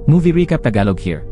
Movie recap Tagalog here.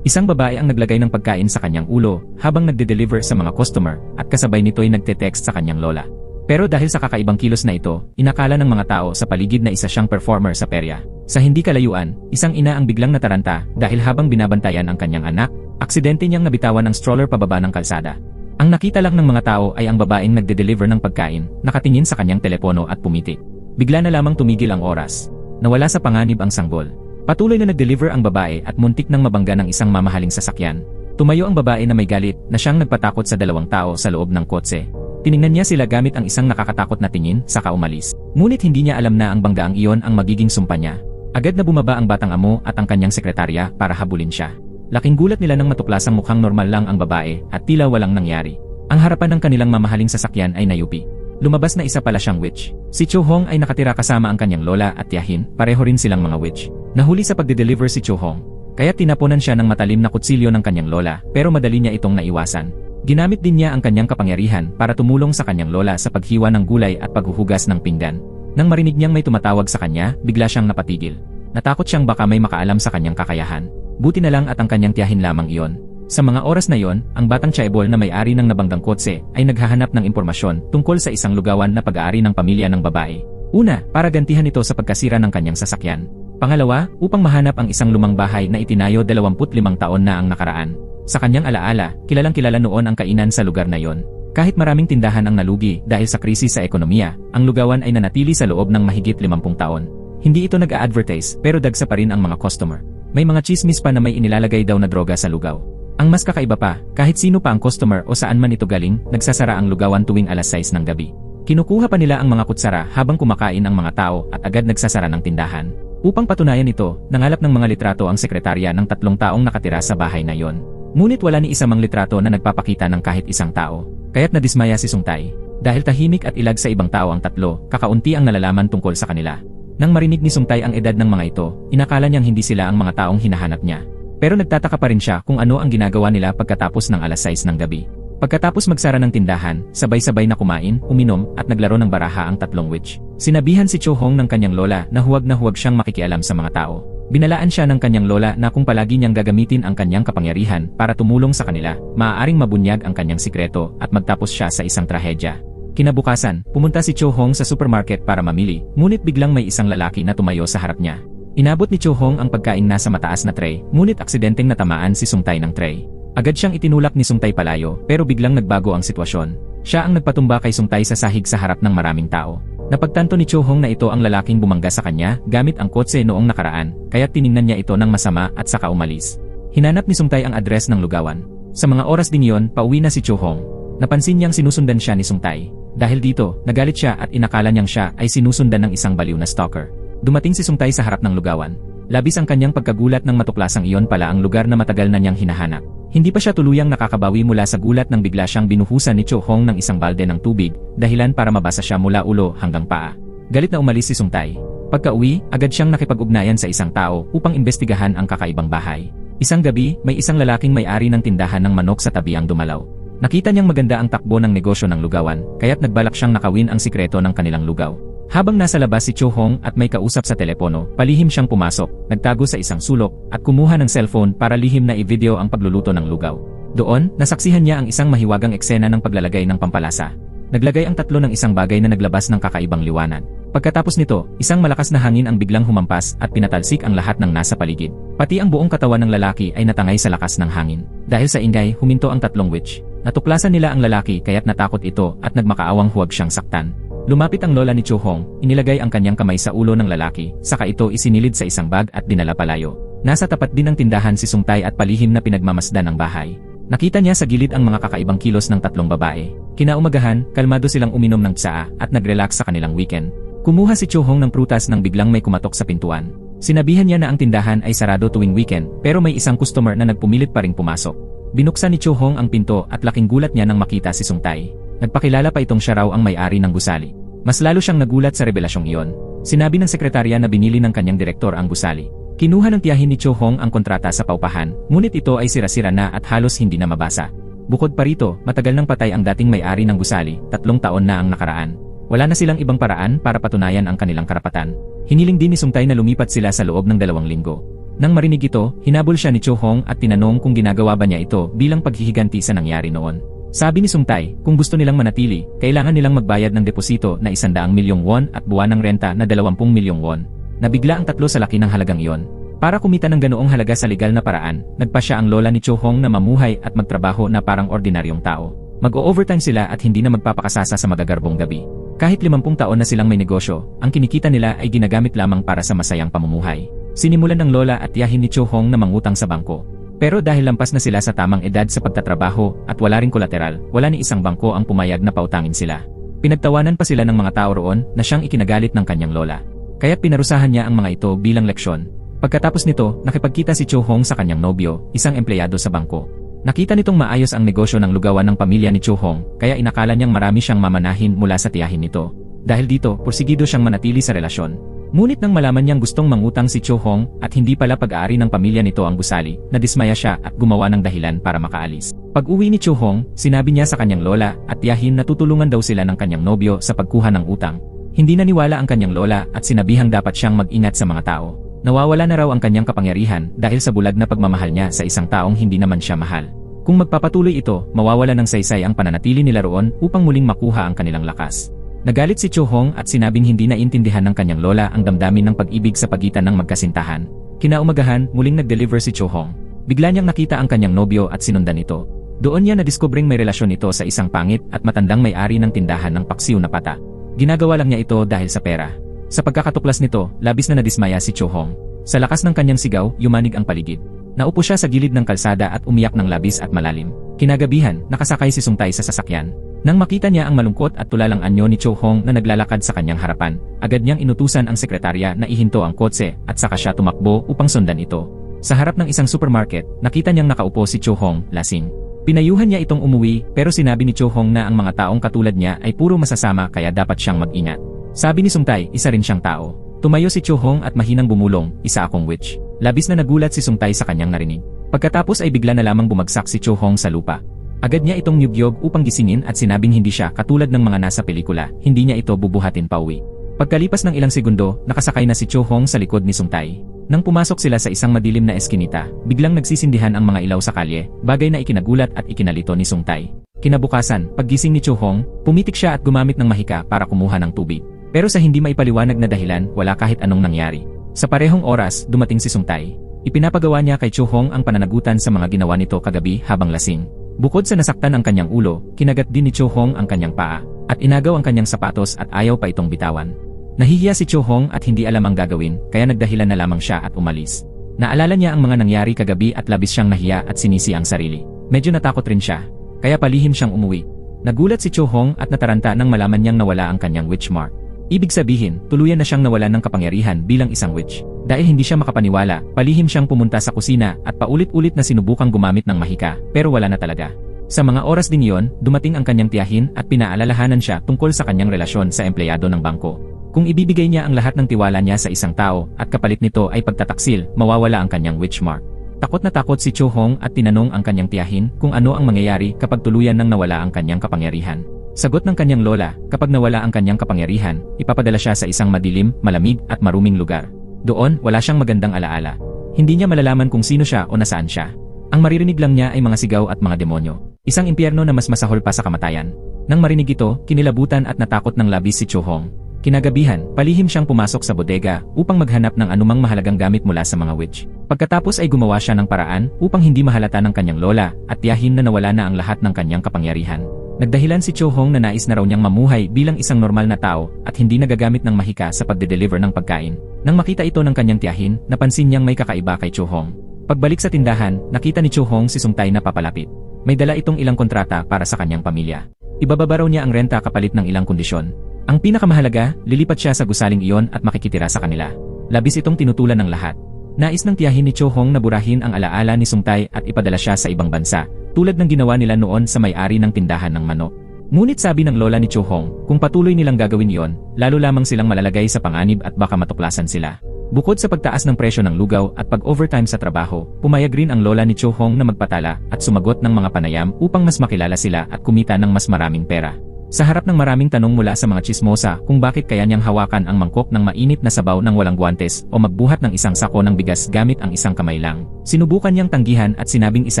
Isang babae ang naglagay ng pagkain sa kanyang ulo habang nagde-deliver sa mga customer at kasabay nito'y nagte-text sa kanyang lola. Pero dahil sa kakaibang kilos na ito, inakala ng mga tao sa paligid na isa siyang performer sa perya. Sa hindi kalayuan, isang ina ang biglang nataranta dahil habang binabantayan ang kanyang anak, aksidente niyang nabitawan ng stroller pababa ng kalsada. Ang nakita lang ng mga tao ay ang babaeng nagde-deliver ng pagkain, nakatingin sa kanyang telepono at pumitik. Bigla na lamang tumigil ang oras. Nawala sa panganib ang sanggol. Patuloy na nag-deliver ang babae at muntik nang mabangga ng isang mamahaling sasakyan. Tumayo ang babae na may galit na siyang nagpatakot sa dalawang tao sa loob ng kotse. Tiningnan niya sila gamit ang isang nakakatakot na tingin saka umalis. Ngunit hindi niya alam na ang banggaang iyon ang magiging sumpa niya. Agad na bumaba ang batang amo at ang kanyang sekretarya para habulin siya. Laking gulat nila nang matuklasang mukhang normal lang ang babae at tila walang nangyari. Ang harapan ng kanilang mamahaling sasakyan ay nayupi. Lumabas na isa pala siyang witch. Si Cho Hong ay nakatira kasama ang kanyang lola at tiyahin, pareho rin silang mga witch. Nahuli sa pagde-deliver si Cho Hong, kaya tinapunan siya ng matalim na kutsilyo ng kanyang lola pero madali niya itong naiwasan. Ginamit din niya ang kanyang kapangyarihan para tumulong sa kanyang lola sa paghiwa ng gulay at paghuhugas ng pinggan. Nang marinig niyang may tumatawag sa kanya, bigla siyang napatigil. Natakot siyang baka may makaalam sa kanyang kakayahan. Buti na lang at ang kanyang tiyahin lamang iyon. Sa mga oras na iyon, ang batang chaebol na may-ari ng nabanggang kotse ay naghahanap ng impormasyon tungkol sa isang lugawan na pag-aari ng pamilya ng babae. Una, para gantihan ito sa pagkasira ng kanyang sasakyan. Pangalawa, upang mahanap ang isang lumang bahay na itinayo 25 taon na ang nakaraan. Sa kanyang alaala, kilalang-kilala noon ang kainan sa lugar na iyon. Kahit maraming tindahan ang nalugi dahil sa krisis sa ekonomiya, ang lugawan ay nanatili sa loob ng mahigit 50 taon. Hindi ito nag-a-advertise pero dagsa pa rin ang mga customer. May mga chismis pa na may inilalagay daw na droga sa lugaw. Ang mas kakaiba pa, kahit sino pa ang customer o saan man ito galing, nagsasara ang lugawan tuwing alas 6 ng gabi. Kinukuha pa nila ang mga kutsara habang kumakain ang mga tao at agad nagsasara ng tindahan. Upang patunayan ito, nangalap ng mga litrato ang sekretarya ng 3 taong nakatira sa bahay na iyon. Ngunit wala ni isa mang litrato na nagpapakita ng kahit isang tao. Kaya't nadismaya si Sungtay. Dahil tahimik at ilag sa ibang tao ang 3, kakaunti ang nalalaman tungkol sa kanila. Nang marinig ni Sungtay ang edad ng mga ito, inakala niyang hindi sila ang mga taong hinahanap niya. Pero nagtataka pa rin siya kung ano ang ginagawa nila pagkatapos ng alas 6 ng gabi. Pagkatapos magsara ng tindahan, sabay-sabay na kumain, uminom, at naglaro ng baraha ang 3 witch. Sinabihan si Cho Hong ng kanyang lola na huwag siyang makikialam sa mga tao. Binalaan siya ng kanyang lola na kung palagi niyang gagamitin ang kanyang kapangyarihan para tumulong sa kanila, maaaring mabunyag ang kanyang sikreto at magtapos siya sa isang trahedya. Kinabukasan, pumunta si Cho Hong sa supermarket para mamili, ngunit biglang may isang lalaki na tumayo sa harap niya. Inabot ni Cho Hong ang pagkain nasa mataas na tray, ngunit aksidenteng natamaan si Sungtay ng tray. Agad siyang itinulak ni Sungtay palayo, pero biglang nagbago ang sitwasyon. Siya ang nagpatumba kay Sungtay sa sahig sa harap ng maraming tao. Napagtanto ni Cho Hong na ito ang lalaking bumangga sa kanya gamit ang kotse noong nakaraan, kaya tiningnan niya ito ng masama at saka umalis. Hinanap ni Sungtay ang address ng lugawan. Sa mga oras din iyon, pauwi na si Cho Hong. Napansin niyang sinusundan siya ni Sungtay. Dahil dito, nagalit siya at inakala niyang siya ay sinusundan ng isang baliw na stalker. Dumating si Sungtay sa harap ng lugawan. Labis ang kanyang pagkagulat nang matuklasang iyon pala ang lugar na matagal na niyang hinahanap. Hindi pa siya tuluyang nakakabawi mula sa gulat nang bigla siyang binuhusan ni Cho Hong ng isang balde ng tubig, dahilan para mabasa siya mula ulo hanggang paa. Galit na umalis si Sungtay. Pagka-uwi, agad siyang nakipag-ugnayan sa isang tao upang imbestigahan ang kakaibang bahay. Isang gabi, may isang lalaking may-ari ng tindahan ng manok sa tabi ang dumalaw. Nakita niyang maganda ang takbo ng negosyo ng lugawan, kaya't nagbalak siyang nakawin ang sikreto ng kanilang lugaw. Habang nasa labas si Cho Hong at may kausap sa telepono, palihim siyang pumasok, nagtago sa isang sulok, at kumuha ng cellphone para lihim na i-video ang pagluluto ng lugaw. Doon, nasaksihan niya ang isang mahiwagang eksena ng paglalagay ng pampalasa. Naglagay ang 3 ng isang bagay na naglabas ng kakaibang liwanag. Pagkatapos nito, isang malakas na hangin ang biglang humampas at pinatalsik ang lahat ng nasa paligid. Pati ang buong katawan ng lalaki ay natangay sa lakas ng hangin. Dahil sa ingay, huminto ang 3 witch. Natuklasan nila ang lalaki kaya't natakot ito at nagmakaawang huwag siyang saktan. Lumapit ang lola ni Cho Hong, inilagay ang kanyang kamay sa ulo ng lalaki, saka ito isinilid sa isang bag at dinala palayo. Nasa tapat din ng tindahan si Sungtay at palihim na pinagmamasdan ang bahay. Nakita niya sa gilid ang mga kakaibang kilos ng 3 babae. Kinaumagahan, kalmado silang uminom ng tsaa at nag-relax sa kanilang weekend. Kumuha si Cho Hong ng prutas nang biglang may kumatok sa pintuan. Sinabihan niya na ang tindahan ay sarado tuwing weekend, pero may isang customer na nagpumilit pa ring pumasok. Binuksan ni Cho Hong ang pinto at laking gulat niya nang makita si Sungtay. Nagpakilala pa itong siya raw ang may-ari ng gusali. Mas lalo siyang nagulat sa revelasyong iyon. Sinabi ng sekretarya na binili ng kanyang direktor ang gusali. Kinuha ng tiyahin ni Cho Hong ang kontrata sa paupahan, ngunit ito ay sira-sira na at halos hindi na mabasa. Bukod pa rito, matagal nang patay ang dating may-ari ng gusali, 3 taon na ang nakaraan. Wala na silang ibang paraan para patunayan ang kanilang karapatan. Hiniling din ni Sungtay na lumipat sila sa loob ng 2 linggo. Nang marinig ito, hinabol siya ni Cho Hong at tinanong kung ginagawa ba niya ito bilang paghihiganti sa nangyari noon. Sabi ni Sung Tae, kung gusto nilang manatili, kailangan nilang magbayad ng deposito na 100 milyong won at buwan ng renta na 20 milyong won. Nabigla ang tatlo sa laki ng halagang iyon. Para kumita ng ganoong halaga sa legal na paraan, nagpa siya ang lola ni Cho Hong na mamuhay at magtrabaho na parang ordinaryong tao. Mag-o-overtime sila at hindi na magpapakasasa sa magagarbong gabi. Kahit 50 taon na silang may negosyo, ang kinikita nila ay ginagamit lamang para sa masayang pamumuhay. Sinimulan ng lola at tiyahin ni Cho Hong na mangutang sa bangko. Pero dahil lampas na sila sa tamang edad sa pagtatrabaho at wala ring kolateral, wala ni isang bangko ang pumayag na pautangin sila. Pinagtawanan pa sila ng mga tao roon na siyang ikinagalit ng kanyang lola. Kaya't pinarusahan niya ang mga ito bilang leksyon. Pagkatapos nito, nakipagkita si Cho Hong sa kanyang nobyo, isang empleyado sa bangko. Nakita nitong maayos ang negosyo ng lugawan ng pamilya ni Cho Hong, kaya inakala niyang marami siyang mamanahin mula sa tiyahin nito. Dahil dito, porsigido siyang manatili sa relasyon. Ngunit nang malaman niyang gustong mangutang si Cho Hong at hindi pala pag-aari ng pamilya nito ang gusali, nadismaya siya at gumawa ng dahilan para makaalis. Pag-uwi ni Cho Hong, sinabi niya sa kanyang lola at tiyahin na tutulungan daw sila ng kanyang nobyo sa pagkuha ng utang. Hindi naniwala ang kanyang lola at sinabihang dapat siyang mag-ingat sa mga tao. Nawawala na raw ang kanyang kapangyarihan dahil sa bulag na pagmamahal niya sa isang taong hindi naman siya mahal. Kung magpapatuloy ito, mawawala ng saysay ang pananatili nila roon upang muling makuha ang kanilang lakas. Nagalit si Cho Hong at sinabing hindi naintindihan ng kanyang lola ang damdamin ng pag-ibig sa pagitan ng magkasintahan. Kinaumagahan, muling nag-deliver si Cho Hong. Bigla niyang nakita ang kanyang nobyo at sinundan ito. Doon niya nadiskobring may relasyon ito sa isang pangit at matandang may-ari ng tindahan ng paksiw na pata. Ginagawa lang niya ito dahil sa pera. Sa pagkakatuklas nito, labis na nadismaya si Cho Hong. Sa lakas ng kanyang sigaw, yumanig ang paligid. Naupo siya sa gilid ng kalsada at umiyak ng labis at malalim. Kinagabihan, nakasakay si Sung Tae sa sasakyan. Nang makita niya ang malungkot at tulalang anyo ni Cho Hong na naglalakad sa kanyang harapan, agad niyang inutusan ang sekretarya na ihinto ang kotse at saka siya tumakbo upang sundan ito. Sa harap ng isang supermarket, nakita niyang nakaupo si Cho Hong, lasing. Pinayuhan niya itong umuwi pero sinabi ni Cho Hong na ang mga taong katulad niya ay puro masasama kaya dapat siyang mag-ingat. Sabi ni Sung Tae, isa rin siyang tao. Tumayo si Cho Hong at mahinang bumulong, isa akong witch. Labis na nagulat si Sung Tae sa kanyang narinig. Pagkatapos ay bigla na lamang bumagsak si Cho Hong sa lupa. Agad niya itong nyugyog upang gisingin at sinabing hindi siya katulad ng mga nasa pelikula, hindi niya ito bubuhatin pauwi. Pagkalipas ng ilang segundo, nakasakay na si Cho Hong sa likod ni Sung Tae. Nang pumasok sila sa isang madilim na eskinita, biglang nagsisindihan ang mga ilaw sa kalye, bagay na ikinagulat at ikinalito ni Sung Tae. Kinabukasan, paggising ni Cho Hong, pumitik siya at gumamit ng mahika para kumuha ng tubig. Pero sa hindi maipaliwanag na dahilan, wala kahit anong nangyari. Sa parehong oras, dumating si Sung Tae. Ipinapagawa niya kay Cho Hong ang pananagutan sa mga ginawa nito kagabi habang lasing. Bukod sa nasaktan ang kanyang ulo, kinagat din ni Cho Hong ang kanyang paa, at inagaw ang kanyang sapatos at ayaw pa itong bitawan. Nahihiya si Cho Hong at hindi alam ang gagawin, kaya nagdahilan na lamang siya at umalis. Naalala niya ang mga nangyari kagabi at labis siyang nahiya at sinisi ang sarili. Medyo natakot rin siya, kaya palihim siyang umuwi. Nagulat si Cho Hong at nataranta nang malaman niyang nawala ang kanyang witch mark. Ibig sabihin, tuluyan na siyang nawalan ng kapangyarihan bilang isang witch. Dahil hindi siya makapaniwala, palihim siyang pumunta sa kusina at paulit-ulit na sinubukang gumamit ng mahika, pero wala na talaga. Sa mga oras din iyon, dumating ang kanyang tiyahin at pinaalalahanan siya tungkol sa kanyang relasyon sa empleyado ng bangko. Kung ibibigay niya ang lahat ng tiwala niya sa isang tao at kapalit nito ay pagtataksil, mawawala ang kanyang witch mark. Takot na takot si Cho Hong at tinanong ang kanyang tiyahin kung ano ang mangyayari kapag tuluyan nang nawala ang kanyang kapangyarihan. Sagot ng kanyang lola, kapag nawala ang kanyang kapangyarihan, ipapadala siya sa isang madilim, malamig at maruming lugar. Doon, wala siyang magandang alaala. Hindi niya malalaman kung sino siya o nasaan siya. Ang maririnig lang niya ay mga sigaw at mga demonyo. Isang impyerno na mas masahol pa sa kamatayan. Nang marinig ito, kinilabutan at natakot ng labis si Cho Hong. Kinagabihan, palihim siyang pumasok sa bodega upang maghanap ng anumang mahalagang gamit mula sa mga witch. Pagkatapos ay gumawa siya ng paraan upang hindi mahalata ng kanyang lola at tiyahin na nawala na ang lahat ng kanyang kapangyarihan. Nagdahilan si Cho Hong na nais na raw niyang mamuhay bilang isang normal na tao at hindi nagagamit ng mahika sa pagde-deliver ng pagkain. Nang makita ito ng kanyang tiyahin, napansin niyang may kakaiba kay Cho Hong. Pagbalik sa tindahan, nakita ni Cho Hong si Sung Tae na papalapit. May dala itong ilang kontrata para sa kanyang pamilya. Ibababa raw niya ang renta kapalit ng ilang kondisyon. Ang pinakamahalaga, lilipat siya sa gusaling iyon at makikitira sa kanila. Labis itong tinutulan ng lahat. Nais ng tiyahin ni Cho Hong na burahin ang alaala ni Sung Tae at ipadala siya sa ibang bansa, tulad ng ginawa nila noon sa may-ari ng tindahan ng manok. Ngunit sabi ng lola ni Cho Hong, kung patuloy nilang gagawin iyon, lalo lamang silang malalagay sa panganib at baka matuklasan sila. Bukod sa pagtaas ng presyo ng lugaw at pag-overtime sa trabaho, pumayag rin ang lola ni Cho Hong na magpatala at sumagot ng mga panayam upang mas makilala sila at kumita ng mas maraming pera. Sa harap ng maraming tanong mula sa mga tsismosa kung bakit kaya niyang hawakan ang mangkok ng mainit na sabaw ng walang guwantes o magbuhat ng isang sako ng bigas gamit ang isang kamay lang, sinubukan niyang tanggihan at sinabing isa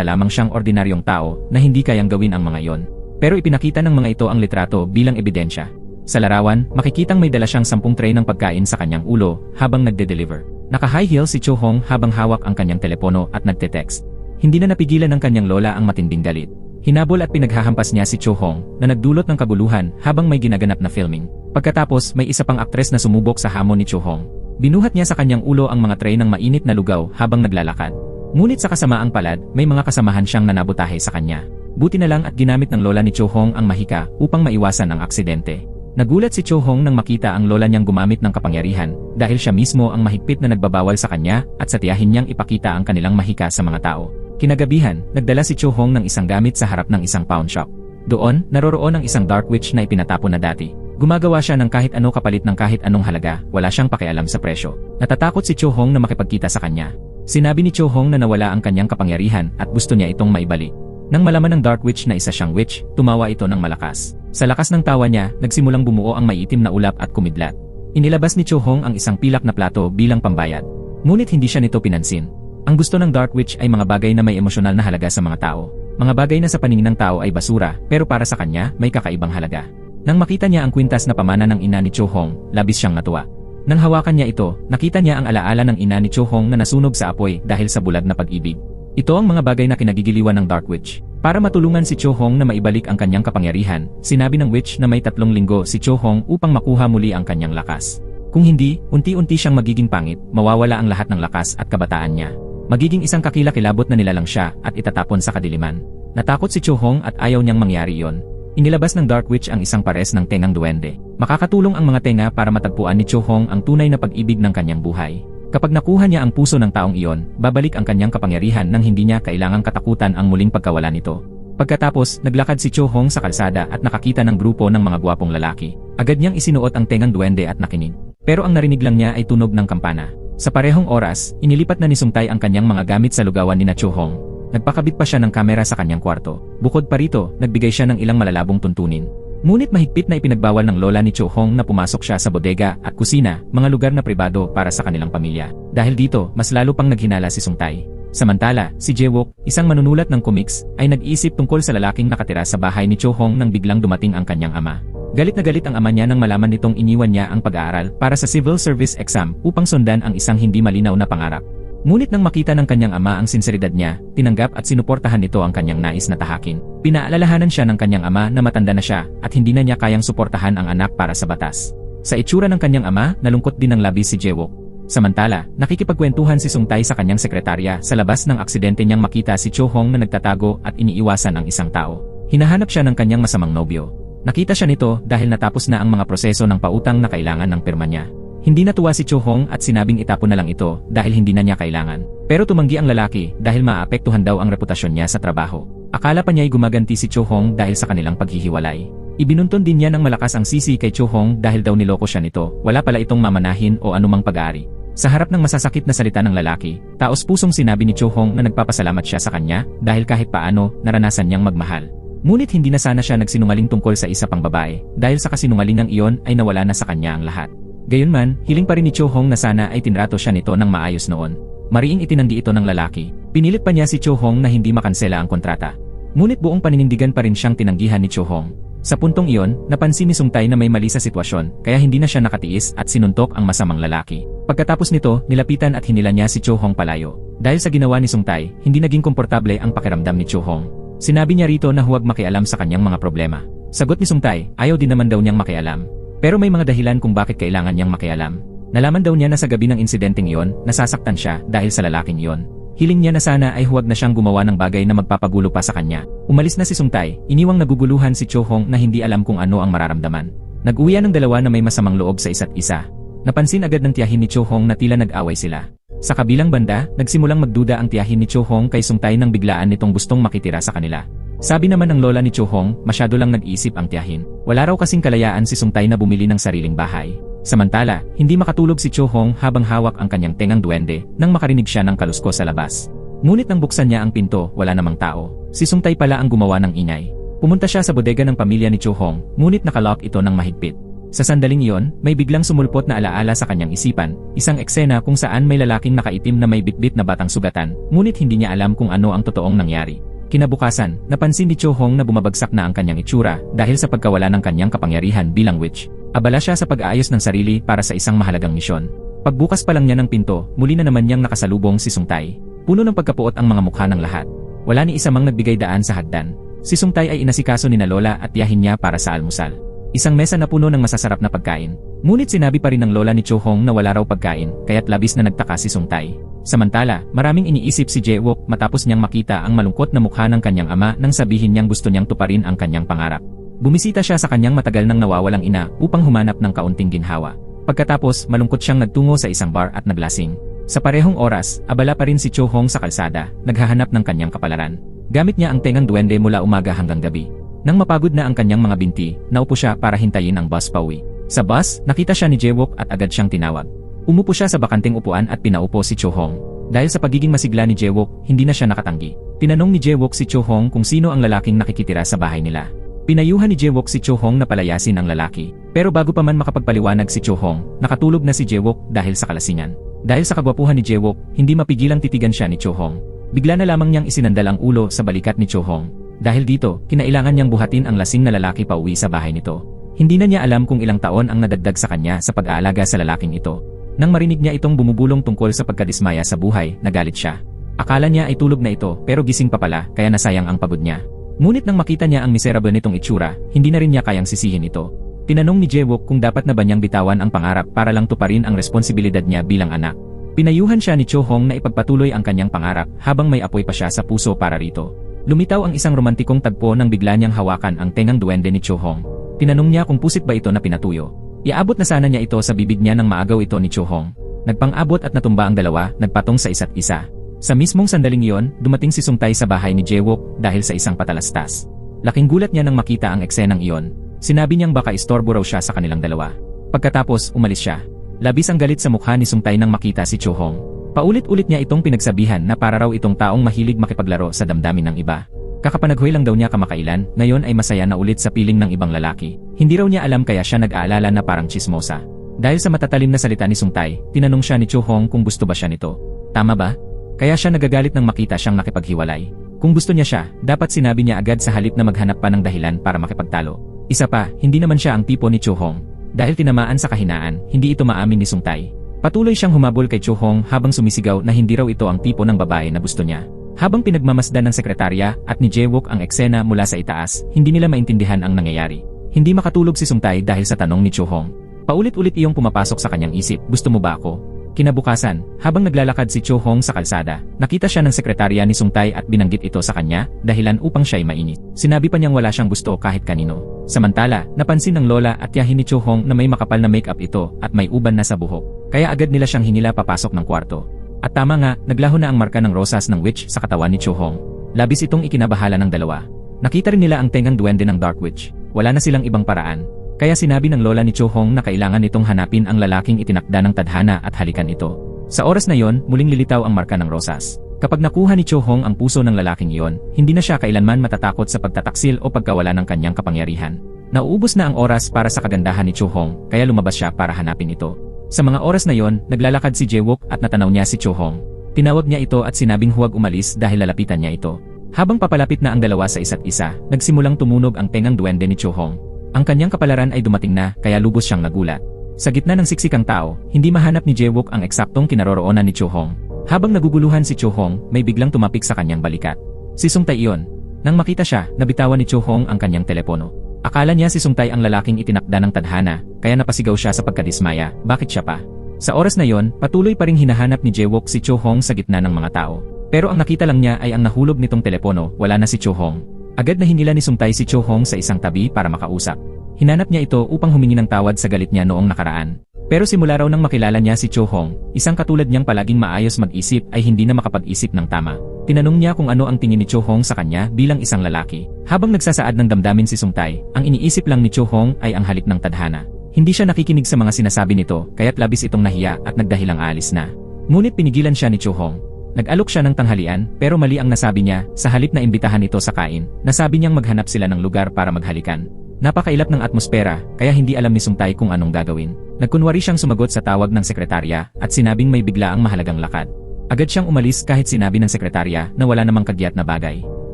lamang siyang ordinaryong tao na hindi kayang gawin ang mga yon. Pero ipinakita ng mga ito ang litrato bilang ebidensya. Sa larawan, makikitang may dala siyang 10 tray ng pagkain sa kanyang ulo habang nagde-deliver. Naka-high heel si Cho Hong habang hawak ang kanyang telepono at nagte-text. Hindi na napigilan ng kanyang lola ang matinding galit. Hinabol at pinaghahampas niya si Cho Hong na nagdulot ng kaguluhan habang may ginaganap na filming. Pagkatapos, may isa pang aktres na sumubok sa hamon ni Cho Hong. Binuhat niya sa kanyang ulo ang mga tray ng mainit na lugaw habang naglalakad. Ngunit sa kasamaang palad, may mga kasamahan siyang nanabutahe sa kanya. Buti na lang at ginamit ng lola ni Cho Hong ang mahika upang maiwasan ang aksidente. Nagulat si Cho Hong nang makita ang lola niyang gumamit ng kapangyarihan dahil siya mismo ang mahigpit na nagbabawal sa kanya at sa tiyahin niyang ipakita ang kanilang mahika sa mga tao. Kinagabihan, nagdala si Cho Hong ng isang gamit sa harap ng isang pawn shop. Doon, naroroon ang isang dark witch na ipinatapon na dati. Gumagawa siya ng kahit ano kapalit ng kahit anong halaga, wala siyang pakialam sa presyo. Natatakot si Cho Hong na makipagkita sa kanya. Sinabi ni Cho Hong na nawala ang kanyang kapangyarihan at gusto niya itong maibalik. Nang malaman ng dark witch na isa siyang witch, tumawa ito ng malakas. Sa lakas ng tawa niya, nagsimulang bumuo ang maiitim na ulap at kumidlat. Inilabas ni Cho Hong ang isang pilak na plato bilang pambayad. Ngunit hindi siya nito pinansin. Ang gusto ng dark witch ay mga bagay na may emosyonal na halaga sa mga tao. Mga bagay na sa paningin ng tao ay basura, pero para sa kanya, may kakaibang halaga. Nang makita niya ang kwintas na pamana ng ina ni Cho Hong, labis siyang natuwa. Nang hawakan niya ito, nakita niya ang alaala ng ina ni Cho Hong na nasunog sa apoy dahil sa bulag na pag-ibig. Ito ang mga bagay na kinagigiliwan ng dark witch. Para matulungan si Cho Hong na maibalik ang kanyang kapangyarihan, sinabi ng witch na may 3 linggo si Cho Hong upang makuha muli ang kanyang lakas. Kung hindi, unti-unti siyang magiging pangit, mawawala ang lahat ng lakas at kabataan niya. Magiging isang kakilakilabot na nilalang siya at itatapon sa kadiliman. Natakot si Cho Hong at ayaw niyang mangyari iyon. Inilabas ng dark witch ang isang pares ng tengang duwende. Makakatulong ang mga tenga para matagpuan ni Cho Hong ang tunay na pag-ibig ng kanyang buhay. Kapag nakuha niya ang puso ng taong iyon, babalik ang kanyang kapangyarihan nang hindi niya kailangang katakutan ang muling pagkawala nito. Pagkatapos, naglakad si Cho Hong sa kalsada at nakakita ng grupo ng mga gwapong lalaki. Agad niyang isinuot ang tengang duwende at nakinig. Pero ang narinig lang niya ay tunog ng kampana. Sa parehong oras, inilipat na ni Sung Tai ang kanyang mga gamit sa lugawan ni na Cho Hong. Nagpakabit pa siya ng kamera sa kanyang kwarto. Bukod pa rito, nagbigay siya ng ilang malalabong tuntunin. Ngunit mahigpit na ipinagbawal ng lola ni Cho Hong na pumasok siya sa bodega at kusina, mga lugar na pribado para sa kanilang pamilya. Dahil dito, mas lalo pang naghinala si Sung Tai. Samantala, si Jae-wook, isang manunulat ng comics, ay nag-iisip tungkol sa lalaking nakatira sa bahay ni Cho Hong nang biglang dumating ang kanyang ama. Galit na galit ang ama niya nang malaman nitong iniwan niya ang pag-aaral para sa civil service exam upang sundan ang isang hindi malinaw na pangarap. Ngunit nang makita ng kanyang ama ang sinseridad niya, tinanggap at sinuportahan nito ang kanyang nais na tahakin. Pinaalalahanan siya ng kanyang ama na matanda na siya at hindi na niya kayang suportahan ang anak para sa batas. Sa itsura ng kanyang ama, nalungkot din ng labis si Jae-wook. Samantala, nakikipagkwentuhan si Sung Tai sa kanyang sekretarya sa labas ng aksidente niyang makita si Cho Hong na nagtatago at iniiwasan ang isang tao. Hinahanap siya ng kanyang masamang nobyo. Nakita siya nito dahil natapos na ang mga proseso ng pautang na kailangan ng pirma niya. Hindi natuwa si Cho Hong at sinabing itapon na lang ito dahil hindi na niya kailangan. Pero tumanggi ang lalaki dahil maapektuhan daw ang reputasyon niya sa trabaho. Akala pa niya ay gumaganti si Cho Hong dahil sa kanilang paghihiwalay. Ibinunton din niya ng malakas ang sisi kay Cho Hong dahil daw niloko siya nito, wala pala itong mamanahin o anumang pag-aari. Sa harap ng masasakit na salita ng lalaki, taos-pusong sinabi ni Cho Hong na nagpapasalamat siya sa kanya dahil kahit paano naranasan niyang magmahal. Ngunit hindi na sana siya nagsinungaling tungkol sa isa pang babae dahil sa kasinungalingang iyon ay nawala na sa kanya ang lahat. Gayunman, hiling pa rin ni Cho Hong na sana ay tinrato siya nito ng maayos noon. Mariing itinanggi ito ng lalaki. Pinilit pa niya si Cho Hong na hindi makansela ang kontrata. Ngunit buong paninindigan pa rin siyang tinanggihan ni Cho Hong. Sa puntong iyon, napansin ni Sung Tai na may mali sa sitwasyon kaya hindi na siya nakatiis at sinuntok ang masamang lalaki. Pagkatapos nito, nilapitan at hinila niya si Cho Hong palayo. Dahil sa ginawa ni Sung Tai, hindi naging komportable ang pakiramdam ni Cho Hong. Sinabi niya rito na huwag makialam sa kanyang mga problema. Sagot ni Sung Tai, ayaw din naman daw niyang makialam. Pero may mga dahilan kung bakit kailangan niyang makialam. Nalaman daw niya na sa gabi ng insidenteng iyon, nasasaktan siya dahil sa lalaking iyon. Hiling niya na sana ay huwag na siyang gumawa ng bagay na magpapagulo pa sa kanya. Umalis na si Sung Tai, iniwang naguguluhan si Cho Hong na hindi alam kung ano ang mararamdaman. Nag-uwian ng dalawa na may masamang loob sa isa't isa. Napansin agad ng tiyahin ni Cho Hong na tila nag-away sila. Sa kabilang banda, nagsimulang magduda ang tiyahin ni Cho Hong kay Sung Tai nang biglaan nitong gustong makitira sa kanila. Sabi naman ng lola ni Cho Hong, masyado lang nag-iisip ang tiyahin. Wala raw kasing kalayaan si Sung Tai na bumili ng sariling bahay. Samantala, hindi makatulog si Cho Hong habang hawak ang kanyang tengang duwende nang makarinig siya ng kaluskos sa labas. Ngunit nang buksan niya ang pinto, wala namang tao. Si Sung Tai pala ang gumawa ng ingay. Pumunta siya sa bodega ng pamilya ni Cho Hong, ngunit nakalock ito ng mahigpit. Sa sandaling iyon, may biglang sumulpot na alaala sa kanyang isipan, isang eksena kung saan may lalaking nakaitim na may bitbit na batang sugatan, ngunit hindi niya alam kung ano ang totoong nangyari. Kinabukasan, napansin ni Cho Hong na bumabagsak na ang kanyang itsura dahil sa pagkawala ng kanyang kapangyarihan bilang witch. Abala siya sa pag-aayos ng sarili para sa isang mahalagang misyon. Pagbukas pa lang niya ng pinto, muli na naman niyang nakasalubong si Sung Tai. Puno ng pagkapuot ang mga mukha ng lahat. Wala ni isa mang nagbigay daan sa hagdan. Si Sung Tai ay inasikaso ni na Lola at tiyahin niya para sa almusal. Isang mesa na puno ng masasarap na pagkain. Ngunit sinabi pa rin ng lola ni Cho Hong na wala raw pagkain, kaya't labis na nagtaka si Sung Tai. Samantala, maraming iniisip si Jae-wook matapos niyang makita ang malungkot na mukha ng kanyang ama nang sabihin niyang gusto niyang tuparin ang kanyang pangarap. Bumisita siya sa kanyang matagal nang nawawalang ina upang humanap ng kaunting ginhawa. Pagkatapos, malungkot siyang nagtungo sa isang bar at naglasing. Sa parehong oras, abala pa rin si Cho Hong sa kalsada, naghahanap ng kanyang kapalaran. Gamit niya ang tengang duwende mula umaga hanggang gabi. Nang mapagod na ang kanyang mga binti, naupo siya para hintayin ang bus pauwi. Sa bus, nakita siya ni Jae-wook at agad siyang tinawag. Umupo siya sa bakanting upuan at pinaupo si Cho Hong. Dahil sa pagiging masigla ni Jae-wook, hindi na siya nakatanggi. Tinanong ni Jae-wook si Cho Hong kung sino ang lalaking nakikitira sa bahay nila. Pinayuhan ni Jae-wook si Cho Hong na palayasin ang lalaki. Pero bago pa man makapagpaliwanag si Cho Hong, nakatulog na si Jae-wook dahil sa kalasingan. Dahil sa kagwapuhan ni Jae-wook, hindi mapigilang titigan siya ni Cho Hong. Bigla na lamang niyang isinandal ang ulo sa balikat ni Cho Hong. Dahil dito, kinailangan niyang buhatin ang lasing na lalaki pauwi sa bahay nito. Hindi na niya alam kung ilang taon ang nadagdag sa kanya sa pag-aalaga sa lalaking ito. Nang marinig niya itong bumubulong tungkol sa pagkadismaya sa buhay, nagalit siya. Akala niya ay tulog na ito pero gising pa pala kaya nasayang ang pagod niya. Ngunit nang makita niya ang miserable nitong itsura, hindi na rin niya kayang sisihin ito. Tinanong ni Jae-wook kung dapat na ba niyang bitawan ang pangarap para lang tuparin ang responsibilidad niya bilang anak. Pinayuhan siya ni Cho Hong na ipagpatuloy ang kanyang pangarap habang may apoy pa siya sa puso para rito. Lumitaw ang isang romantikong tagpo nang bigla niyang hawakan ang tengang duwende ni Cho Hong. Tinanong niya kung pusit ba ito na pinatuyo. Iabot na sana niya ito sa bibig niya nang maagaw ito ni Cho Hong. Nagpang-abot at natumba ang dalawa, nagpatong sa isa't isa. Sa mismong sandaling iyon, dumating si Sung Tai sa bahay ni Jae-wook dahil sa isang patalastas. Laking gulat niya nang makita ang eksenang iyon. Sinabi niyang baka istorbo raw siya sa kanilang dalawa. Pagkatapos, umalis siya. Labis ang galit sa mukha ni Sung Tai nang makita si Cho Hong. Paulit-ulit niya itong pinagsabihan na para raw itong taong mahilig makipaglaro sa damdamin ng iba. Kakapanaghoy lang daw niya kamakailan, ngayon ay masaya na ulit sa piling ng ibang lalaki. Hindi raw niya alam kaya siya nag-aalala na parang chismosa. Dahil sa matatalim na salita ni Sung Tai, tinanong siya ni Cho Hong kung gusto ba siya nito. Tama ba? Kaya siya nagagalit nang makita siyang nakipaghiwalay. Kung gusto niya siya, dapat sinabi niya agad sa halip na maghanap pa ng dahilan para makipagtalo. Isa pa, hindi naman siya ang tipo ni Cho Hong. Dahil tinamaan sa kahinaan, hindi ito maamin ni Sung Tai. Patuloy siyang humabol kay Cho Hong habang sumisigaw na hindi raw ito ang tipo ng babae na gusto niya. Habang pinagmamasdan ng sekretarya at ni Jae-wook ang eksena mula sa itaas, hindi nila maintindihan ang nangyayari. Hindi makatulog si Sung Tai dahil sa tanong ni Cho Hong. Paulit-ulit iyong pumapasok sa kanyang isip, gusto mo ba ako? Kinabukasan, habang naglalakad si Cho Hong sa kalsada, nakita siya ng sekretarya ni Sung Tai at binanggit ito sa kanya, dahilan upang siya'y mainit. Sinabi pa niyang wala siyang gusto kahit kanino. Samantala, napansin ng lola at tiyahin ni Cho Hong na may makapal na makeup ito at may uban na sa buhok. Kaya agad nila siyang hinila papasok ng kwarto. At tama nga, naglaho na ang marka ng rosas ng witch sa katawan ni Cho Hong. Labis itong ikinabahala ng dalawa. Nakita rin nila ang tengang duwende ng Dark Witch. Wala na silang ibang paraan. Kaya sinabi ng lola ni Cho Hong na kailangan nitong hanapin ang lalaking itinakda ng tadhana at halikan ito. Sa oras na yon, muling lilitaw ang marka ng rosas. Kapag nakuha ni Cho Hong ang puso ng lalaking iyon, hindi na siya kailanman matatakot sa pagtataksil o pagkawala ng kanyang kapangyarihan. Nauubos na ang oras para sa kagandahan ni Cho Hong, kaya lumabas siya para hanapin ito. Sa mga oras na yon, naglalakad si Jae-wook at natanaw niya si Cho Hong. Tinawag niya ito at sinabing huwag umalis dahil lalapitan niya ito. Habang papalapit na ang dalawa sa isa't isa, nagsimulang tumunog ang tengang duwende ni Cho Hong. Ang kanyang kapalaran ay dumating na, kaya lubos siyang nagulat. Sa gitna ng siksikang tao, hindi mahanap ni Jae-wook ang eksaktong kinaroroonan ni Cho Hong. Habang naguguluhan si Cho Hong, may biglang tumapik sa kanyang balikat. Si Sung Tai iyon. Nang makita siya, nabitawan ni Cho Hong ang kanyang telepono. Akala niya si Sung Tai ang lalaking itinakda ng tadhana, kaya napasigaw siya sa pagkadismaya, bakit siya pa? Sa oras na yon, patuloy pa ring hinahanap ni Jae-wook si Cho Hong sa gitna ng mga tao. Pero ang nakita lang niya ay ang nahulog nitong telepono, wala na si Cho Hong. Agad na hinila ni Sung Tai si Cho Hong sa isang tabi para makausap. Hinanap niya ito upang humingi ng tawad sa galit niya noong nakaraan. Pero simula raw nang makilala niya si Cho Hong, isang katulad niyang palaging maayos mag-isip ay hindi na makapag-isip ng tama. Tinanong niya kung ano ang tingin ni Cho Hong sa kanya bilang isang lalaki. Habang nagsasaad ng damdamin si Sung Tai, ang iniisip lang ni Cho Hong ay ang halik ng tadhana. Hindi siya nakikinig sa mga sinasabi nito, kaya't labis itong nahiya at nagdahilang aalis na. Ngunit pinigilan siya ni Cho Hong. Nag-alok siya ng tanghalian pero mali ang nasabi niya, sa halip na imbitahan ito sa kain, nasabi niyang maghanap sila ng lugar para maghalikan. Napakailap ng atmosfera, kaya hindi alam ni Sungtay kung anong gagawin. Nagkunwari siyang sumagot sa tawag ng sekretarya at sinabing may bigla ang mahalagang lakad. Agad siyang umalis kahit sinabi ng sekretarya na wala namang kagyat na bagay.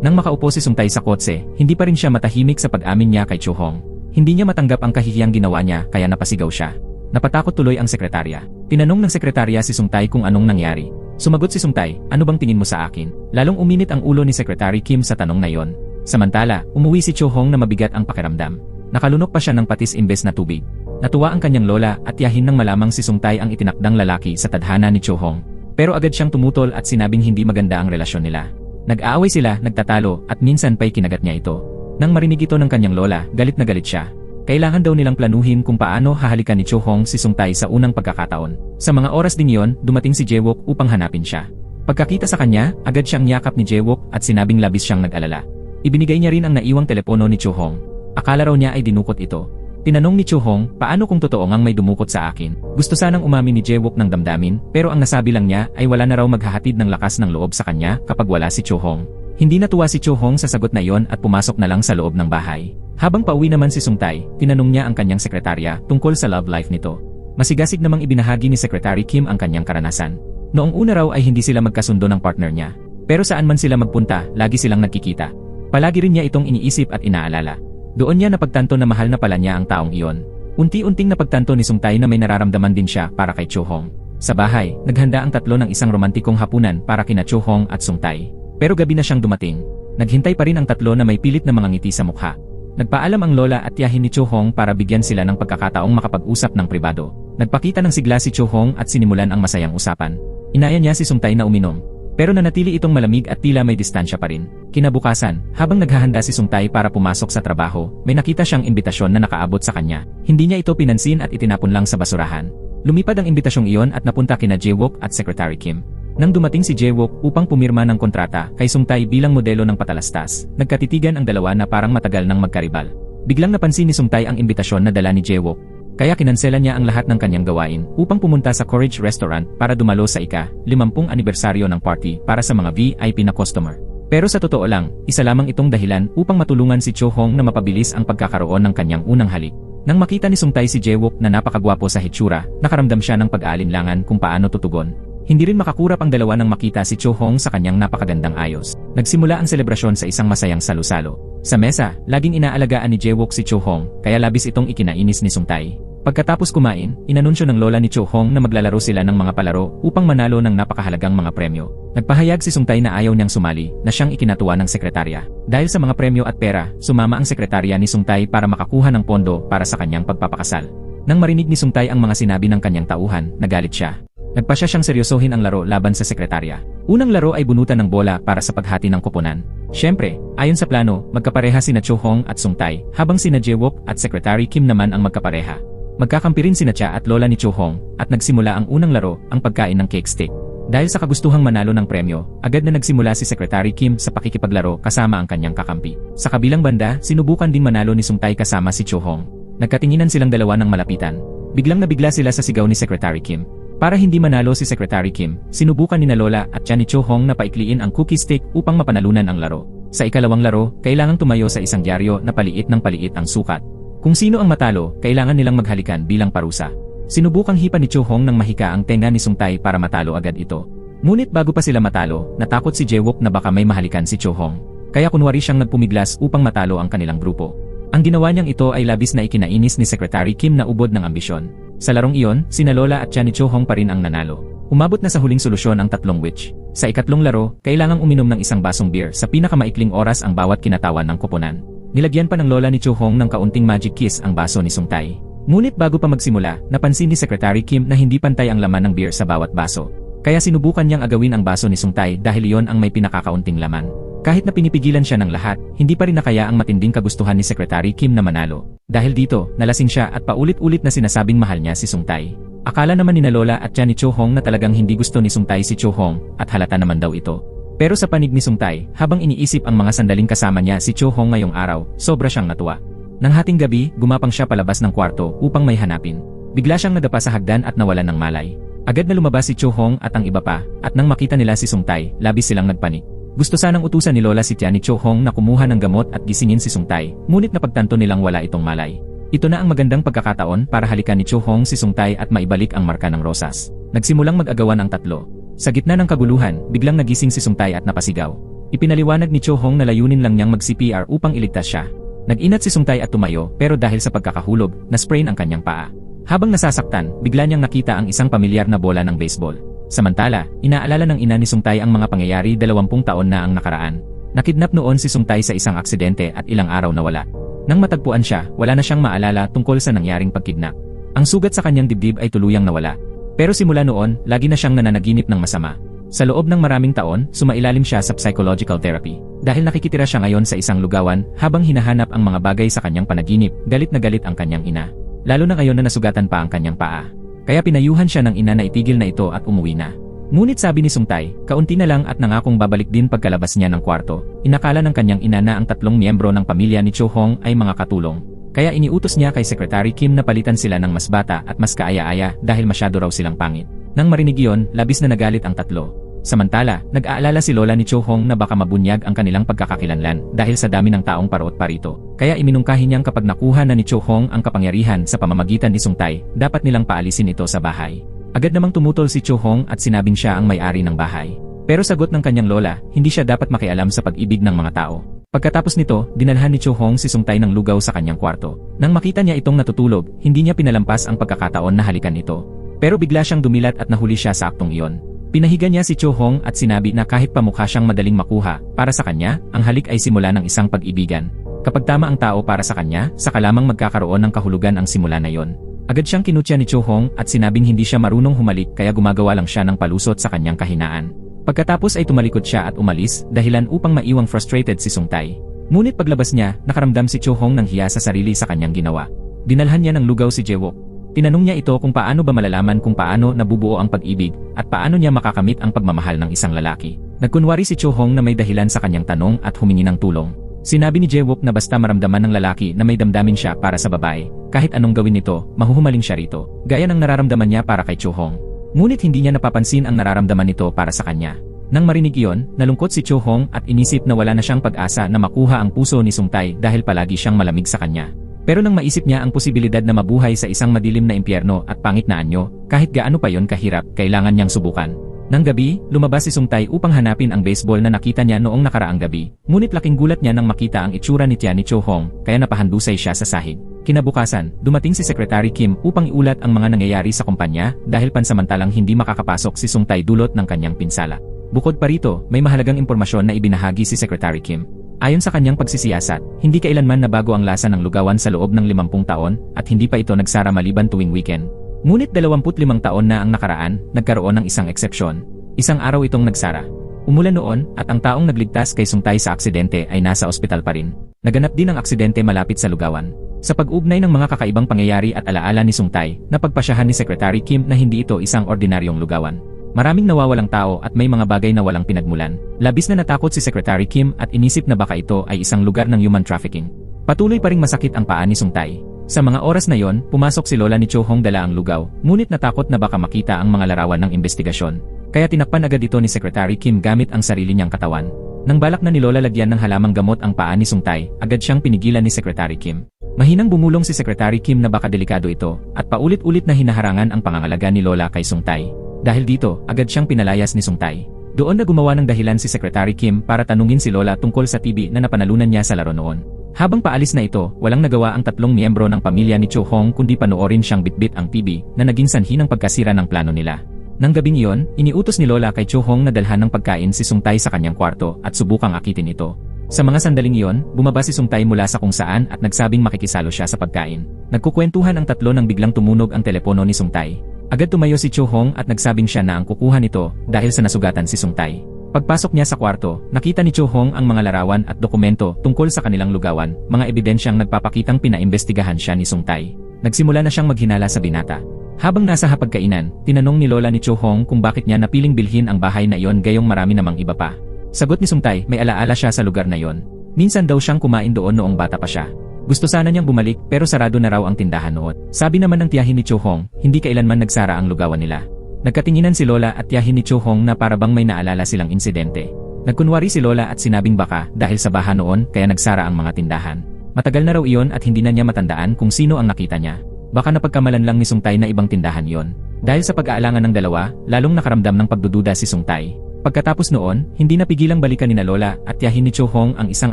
Nang makaupo si Sungtay sa kotse, hindi pa rin siya matahimik sa pag-amin niya kay Cho Hong. Hindi niya matanggap ang kahihiyang ginawa niya kaya napasigaw siya. Napatakot tuloy ang sekretarya. Tinanong ng sekretarya si Sungtay kung anong nangyari. Sumagot si Sungtay, ano bang tingin mo sa akin? Lalong uminit ang ulo ni Secretary Kim sa tanong na yon. Samantala, umuwi si Cho Hong na mabigat ang pakiramdam. Nakalunok pa siya ng patis imbes na tubig. Natuwa ang kanyang lola at yahin nang malamang si Sungtay ang itinakdang lalaki sa tadhana ni Cho Hong. Pero agad siyang tumutol at sinabing hindi maganda ang relasyon nila. Nag-aaway sila, nagtatalo at minsan pa'y kinagat niya ito. Nang marinig ito ng kanyang lola, galit na galit siya. Kailangan daw nilang planuhin kung paano hahalikan ni Cho Hong si Sungtay sa unang pagkakataon. Sa mga oras din yon, dumating si Jae-wook upang hanapin siya. Pagkakita sa kanya, agad siyang niyakap ni Jae-wook at sinabing labis siyang nag-alala. Ibinigay niya rin ang naiwang telepono ni Cho Hong. Akala raw niya ay dinukot ito. Tinanong ni Cho Hong, paano kung totoo ngang may dumukot sa akin? Gusto sanang umamin ni Jae-wook ng damdamin, pero ang nasabi lang niya ay wala na raw maghahatid ng lakas ng loob sa kanya kapag wala si Cho Hong. Hindi natuwa si Cho Hong sa sagot na iyon at pumasok na lang sa loob ng bahay. Habang pauwi naman si Sungtay, tinanong niya ang kanyang sekretarya tungkol sa love life nito. Masigasig namang ibinahagi ni Secretary Kim ang kanyang karanasan. Noong una raw ay hindi sila magkasundo ng partner niya. Pero saan man sila magpunta, lagi silang nagkikita. Palagi rin niya itong iniisip at inaalala. Doon niya napagtanto na mahal na pala niya ang taong iyon. Unti-unting napagtanto ni Sungtay na may nararamdaman din siya para kay Cho Hong. Sa bahay, naghanda ang tatlo ng isang romantikong hapunan para kina Cho Hong at Sungtay. Pero gabi na siyang dumating. Naghintay pa rin ang tatlo na may pilit na mga ngiti sa mukha. Nagpaalam ang lola at tiyahin ni Cho Hong para bigyan sila ng pagkakataong makapag-usap ng pribado. Nagpakita ng sigla si Cho Hong at sinimulan ang masayang usapan. Inaya niya si Sungtay na uminom. Pero nanatili itong malamig at tila may distansya pa rin. Kinabukasan, habang naghahanda si Sungtay para pumasok sa trabaho, may nakita siyang imbitasyon na nakaabot sa kanya. Hindi niya ito pinansin at itinapon lang sa basurahan. Lumipad ang imbitasyong iyon at napunta kina Jae-wook at Secretary Kim. Nang dumating si Jae-wook upang pumirma ng kontrata kay Sungtay bilang modelo ng patalastas, nagkatitigan ang dalawa na parang matagal nang magkaribal. Biglang napansin ni Sungtay ang imbitasyon na dala ni Jae-wook. Kaya kinanselan niya ang lahat ng kanyang gawain upang pumunta sa Courage Restaurant para dumalo sa ika-50 anibersaryo ng party para sa mga VIP na customer. Pero sa totoo lang, isa lamang itong dahilan upang matulungan si Cho Hong na mapabilis ang pagkakaroon ng kanyang unang halik. Nang makita ni Sungtay si Jae-wook na napakagwapo sa hitsura, nakaramdam siya ng pag-aalinlangan kung paano tutugon. Hindi rin makakurap ang dalawa nang makita si Cho Hong sa kanyang napakagandang ayos. Nagsimula ang selebrasyon sa isang masayang salu-salo. Sa mesa, laging inaalagaan ni Jae-wook si Cho Hong, kaya labis itong ikinainis ni Sungtay. Pagkatapos kumain, inanunsyo ng lola ni Cho Hong na maglalaro sila ng mga palaro upang manalo ng napakahalagang mga premyo. Nagpahayag si Sungtay na ayaw niyang sumali, na siyang ikinatuwa ng sekretarya. Dahil sa mga premyo at pera, sumama ang sekretarya ni Sungtay para makakuha ng pondo para sa kanyang pagpapakasal. Nang marinig ni Sungtay ang mga sinabi ng kanyang tauhan, nagalit siya. Nagpasya siyang seryosohin ang laro laban sa sekretarya. Unang laro ay bunutan ng bola para sa paghati ng koponan. Siyempre, ayon sa plano, magkapareha sina Cho Hong at Sungtay, habang sina Jae-wook at Secretary Kim naman ang magkapareha. Magkakampi rin sina Cha at lola ni Cho Hong, at nagsimula ang unang laro, ang pagkain ng cake stick. Dahil sa kagustuhang manalo ng premyo, agad na nagsimula si Secretary Kim sa pakikipaglaro kasama ang kanyang kakampi. Sa kabilang banda, sinubukan din manalo ni Sungtay kasama si Cho Hong. Nagkatinginan silang dalawa ng malapitan. Biglang nabigla sila sa sigaw ni Secretary Kim. Para hindi manalo si Secretary Kim, sinubukan ni na Lola at siya ni Cho Hong na paikliin ang cookie stick upang mapanalunan ang laro. Sa ikalawang laro, kailangang tumayo sa isang dyaryo na paliit ng paliit ang sukat. Kung sino ang matalo, kailangan nilang maghalikan bilang parusa. Sinubukang hipa ni Cho Hong ng mahika ang tenga ni Sungtay para matalo agad ito. Ngunit bago pa sila matalo, natakot si Jae-wook na baka may mahalikan si Cho Hong. Kaya kunwari siyang nagpumiglas upang matalo ang kanilang grupo. Ang ginawa niyang ito ay labis na ikinainis ni Secretary Kim na ubod ng ambisyon. Sa larong iyon, sina Lola at siya ni Cho Hong pa rin ang nanalo. Umabot na sa huling solusyon ang tatlong witch. Sa ikatlong laro, kailangang uminom ng isang basong beer sa pinakamaikling oras ang bawat kinatawan ng koponan. Nilagyan pa ng Lola ni Cho Hong ng kaunting magic kiss ang baso ni Sungtay. Ngunit bago pa magsimula, napansin ni Secretary Kim na hindi pantay ang laman ng beer sa bawat baso. Kaya sinubukan niyang agawin ang baso ni Sungtay dahil iyon ang may pinakakaunting laman. Kahit na pinipigilan siya ng lahat, hindi pa rin nakaya ang matinding kagustuhan ni Secretary Kim na manalo. Dahil dito, nalasing siya at paulit-ulit na sinasabing mahal niya si Sungtay. Akala naman ni na Lola at siya ni Cho Hong na talagang hindi gusto ni Sungtay si Cho Hong, at halata naman daw ito. Pero sa panig ni Sungtay, habang iniisip ang mga sandaling kasama niya si Cho Hong ngayong araw, sobra siyang natuwa. Nang hating gabi, gumapang siya palabas ng kwarto upang may hanapin. Bigla siyang nadapa sa hagdan at nawalan ng malay. Agad na lumabas si Cho Hong at ang iba pa, at nang makita nila si Sung Tae, labis silang nagpanik. Gusto sanang utusan ni Lola si Tian ni Cho Hong na kumuha ng gamot at gisingin si Sung Tae, ngunit napagtanto nilang wala itong malay. Ito na ang magandang pagkakataon para halikan ni Cho Hong si Sung Tae at maibalik ang marka ng rosas. Nagsimulang mag-agawan ang tatlo. Sa gitna ng kaguluhan, biglang nagising si Sung Tae at napasigaw. Ipinaliwanag ni Cho Hong na layunin lang niyang mag-CPR upang iligtas siya. Nag-inat si Sung Tae at tumayo, pero dahil sa pagkakahulog, na-sprain ang kanyang paa. Habang nasasaktan, bigla niyang nakita ang isang pamilyar na bola ng baseball. Samantala, inaalala ng ina ni Sung Tae ang mga pangyayari 20 taon na ang nakaraan. Nakidnap noon si Sung Tae sa isang aksidente at ilang araw nawala. Nang matagpuan siya, wala na siyang maalala tungkol sa nangyaring pagkidnap. Ang sugat sa kanyang dibdib ay tuluyang nawala. Pero simula noon, lagi na siyang nananaginip ng masama. Sa loob ng maraming taon, sumailalim siya sa psychological therapy. Dahil nakikitira siya ngayon sa isang lugawan, habang hinahanap ang mga bagay sa kanyang panaginip, galit na galit ang kanyang ina. Lalo na ngayon na nasugatan pa ang kanyang paa. Kaya pinayuhan siya ng ina na itigil na ito at umuwi na. Ngunit sabi ni Sung Tae, kaunti na lang at nangakong babalik din pagkalabas niya ng kwarto. Inakala ng kanyang ina na ang 3 miyembro ng pamilya ni Cho Hong ay mga katulong. Kaya iniutos niya kay Secretary Kim na palitan sila ng mas bata at mas kaaya-aya dahil masyado raw silang pangit. Nang marinig iyon, labis na nagalit ang tatlo. Samantala, nag-aalala si Lola ni Cho Hong na baka mabunyag ang kanilang pagkakakilanlan dahil sa dami ng taong parot parito. Kaya iminungkahi niyang kapag nakuha na ni Cho Hong ang kapangyarihan sa pamamagitan ni Sung Tae, dapat nilang paalisin ito sa bahay. Agad namang tumutol si Cho Hong at sinabing siya ang may-ari ng bahay. Pero sagot ng kanyang lola, hindi siya dapat makialam sa pag-ibig ng mga tao. Pagkatapos nito, dinalhan ni Cho Hong si Sung Tae ng lugaw sa kanyang kwarto. Nang makita niya itong natutulog, hindi niya pinalampas ang pagkakataon na halikan ito. Pero bigla siyang dumilat at nahuli siya sa aktong iyon. Pinahiga niya si Cho Hong at sinabi na kahit pamukha siyang madaling makuha, para sa kanya, ang halik ay simula ng isang pag-ibigan. Kapag tama ang tao para sa kanya, saka lamang magkakaroon ng kahulugan ang simula na yon. Agad siyang kinutya ni Cho Hong at sinabing hindi siya marunong humalik kaya gumagawa lang siya ng palusot sa kanyang kahinaan. Pagkatapos ay tumalikod siya at umalis, dahilan upang maiwang frustrated si Sung Tae. Ngunit paglabas niya, nakaramdam si Cho Hong ng hiya sa sarili sa kanyang ginawa. Dinalhan niya ng lugaw si Jae-wook. Tinanong niya ito kung paano ba malalaman kung paano nabubuo ang pag-ibig at paano niya makakamit ang pagmamahal ng isang lalaki. Nagkunwari si Cho Hong na may dahilan sa kanyang tanong at humingi ng tulong. Sinabi ni Jae-wook na basta maramdaman ng lalaki na may damdamin siya para sa babae, kahit anong gawin nito, mahuhumaling siya rito. Gaya ng nararamdaman niya para kay Cho Hong. Ngunit hindi niya napapansin ang nararamdaman nito para sa kanya. Nang marinig iyon, nalungkot si Cho Hong at inisip na wala na siyang pag-asa na makuha ang puso ni Sung Tae dahil palagi siyang malamig sa kanya. Pero nang maisip niya ang posibilidad na mabuhay sa isang madilim na impyerno at pangit na anyo, kahit gaano pa yon kahirap, kailangan niyang subukan. Nang gabi, lumabas si Sung Tae upang hanapin ang baseball na nakita niya noong nakaraang gabi. Ngunit laking gulat niya nang makita ang itsura ni Tian ni Cho Hong, kaya napahandusay siya sa sahig. Kinabukasan, dumating si Secretary Kim upang iulat ang mga nangyayari sa kumpanya dahil pansamantalang hindi makakapasok si Sung Tae dulot ng kanyang pinsala. Bukod pa rito, may mahalagang impormasyon na ibinahagi si Secretary Kim. Ayon sa kanyang pagsisiyasat, hindi kailanman nabago ang lasa ng lugawan sa loob ng 50 taon at hindi pa ito nagsara maliban tuwing weekend. Ngunit 25 taon na ang nakaraan, nagkaroon ng isang eksepsyon. Isang araw itong nagsara. Umulan noon at ang taong nagligtas kay Sung Tae sa aksidente ay nasa ospital pa rin. Naganap din ang aksidente malapit sa lugawan. Sa pag-ugnay ng mga kakaibang pangyayari at alaala ni Sung Tae, napagpasyahan ni Secretary Kim na hindi ito isang ordinaryong lugawan. Maraming nawawalang tao at may mga bagay na walang pinagmulan. Labis na natakot si Secretary Kim at inisip na baka ito ay isang lugar ng human trafficking. Patuloy pa ring masakit ang paa ni Sung Tae. Sa mga oras na yon, pumasok si Lola ni Cho Hong dala ang lugaw, ngunit natakot na baka makita ang mga larawan ng investigasyon. Kaya tinakpan agad ito ni Secretary Kim gamit ang sarili niyang katawan. Nang balak na ni Lola lagyan ng halamang gamot ang paa ni Sung Tae, agad siyang pinigilan ni Secretary Kim. Mahinang bumulong si Secretary Kim na baka delikado ito at paulit-ulit na hinaharangan ang pangangalaga ni Lola kay Sung Tae. Dahil dito, agad siyang pinalayas ni Sung Tae. Doon na gumawa ng dahilan si Secretary Kim para tanungin si Lola tungkol sa TV na napanalunan niya sa laro noon. Habang paalis na ito, walang nagawa ang 3 miyembro ng pamilya ni Cho Hong kundi panoorin siyang bitbit ang TV na naging sanhi ng pagkasira ng plano nila. Nang gabing iyon, iniutos ni Lola kay Cho Hong na dalhan ng pagkain si Sung Tae sa kanyang kwarto at subukang akitin ito. Sa mga sandaling iyon, bumaba si Sung Tae mula sa kung saan at nagsabing makikisalo siya sa pagkain. Nagkukwentuhan ang tatlo nang biglang tumunog ang telepono ni Sung Tae. Agad tumayo si Cho Hong at nagsabing siya na ang kukuha nito dahil sa nasugatan si Sung Tae. Pagpasok niya sa kwarto, nakita ni Cho Hong ang mga larawan at dokumento tungkol sa kanilang lugawan, mga ebidensyang nagpapakitang pinaimbestigahan siya ni Sung Tae. Nagsimula na siyang maghinala sa binata. Habang nasa hapagkainan, tinanong ni Lola ni Cho Hong kung bakit niya napiling bilhin ang bahay na iyon gayong marami namang iba pa. Sagot ni Sung Tae, may alaala siya sa lugar na iyon. Minsan daw siyang kumain doon noong bata pa siya. Gusto sana niyang bumalik pero sarado na raw ang tindahan noon. Sabi naman ng tiyahin ni Cho Hong, hindi kailanman nagsara ang lugawan nila. Nagkatinginan si Lola at tiyahin ni Cho Hong na parabang may naalala silang insidente. Nagkunwari si Lola at sinabing baka dahil sa baha noon kaya nagsara ang mga tindahan. Matagal na raw iyon at hindi na niya matandaan kung sino ang nakita niya. Baka napagkamalan lang ni Sungtay na ibang tindahan yon. Dahil sa pag-aalangan ng dalawa, lalong nakaramdam ng pagdududa si Sungtay. Pagkatapos noon, hindi na pigilang balikan ni Lola at tiyahin ni Cho Hong ang isang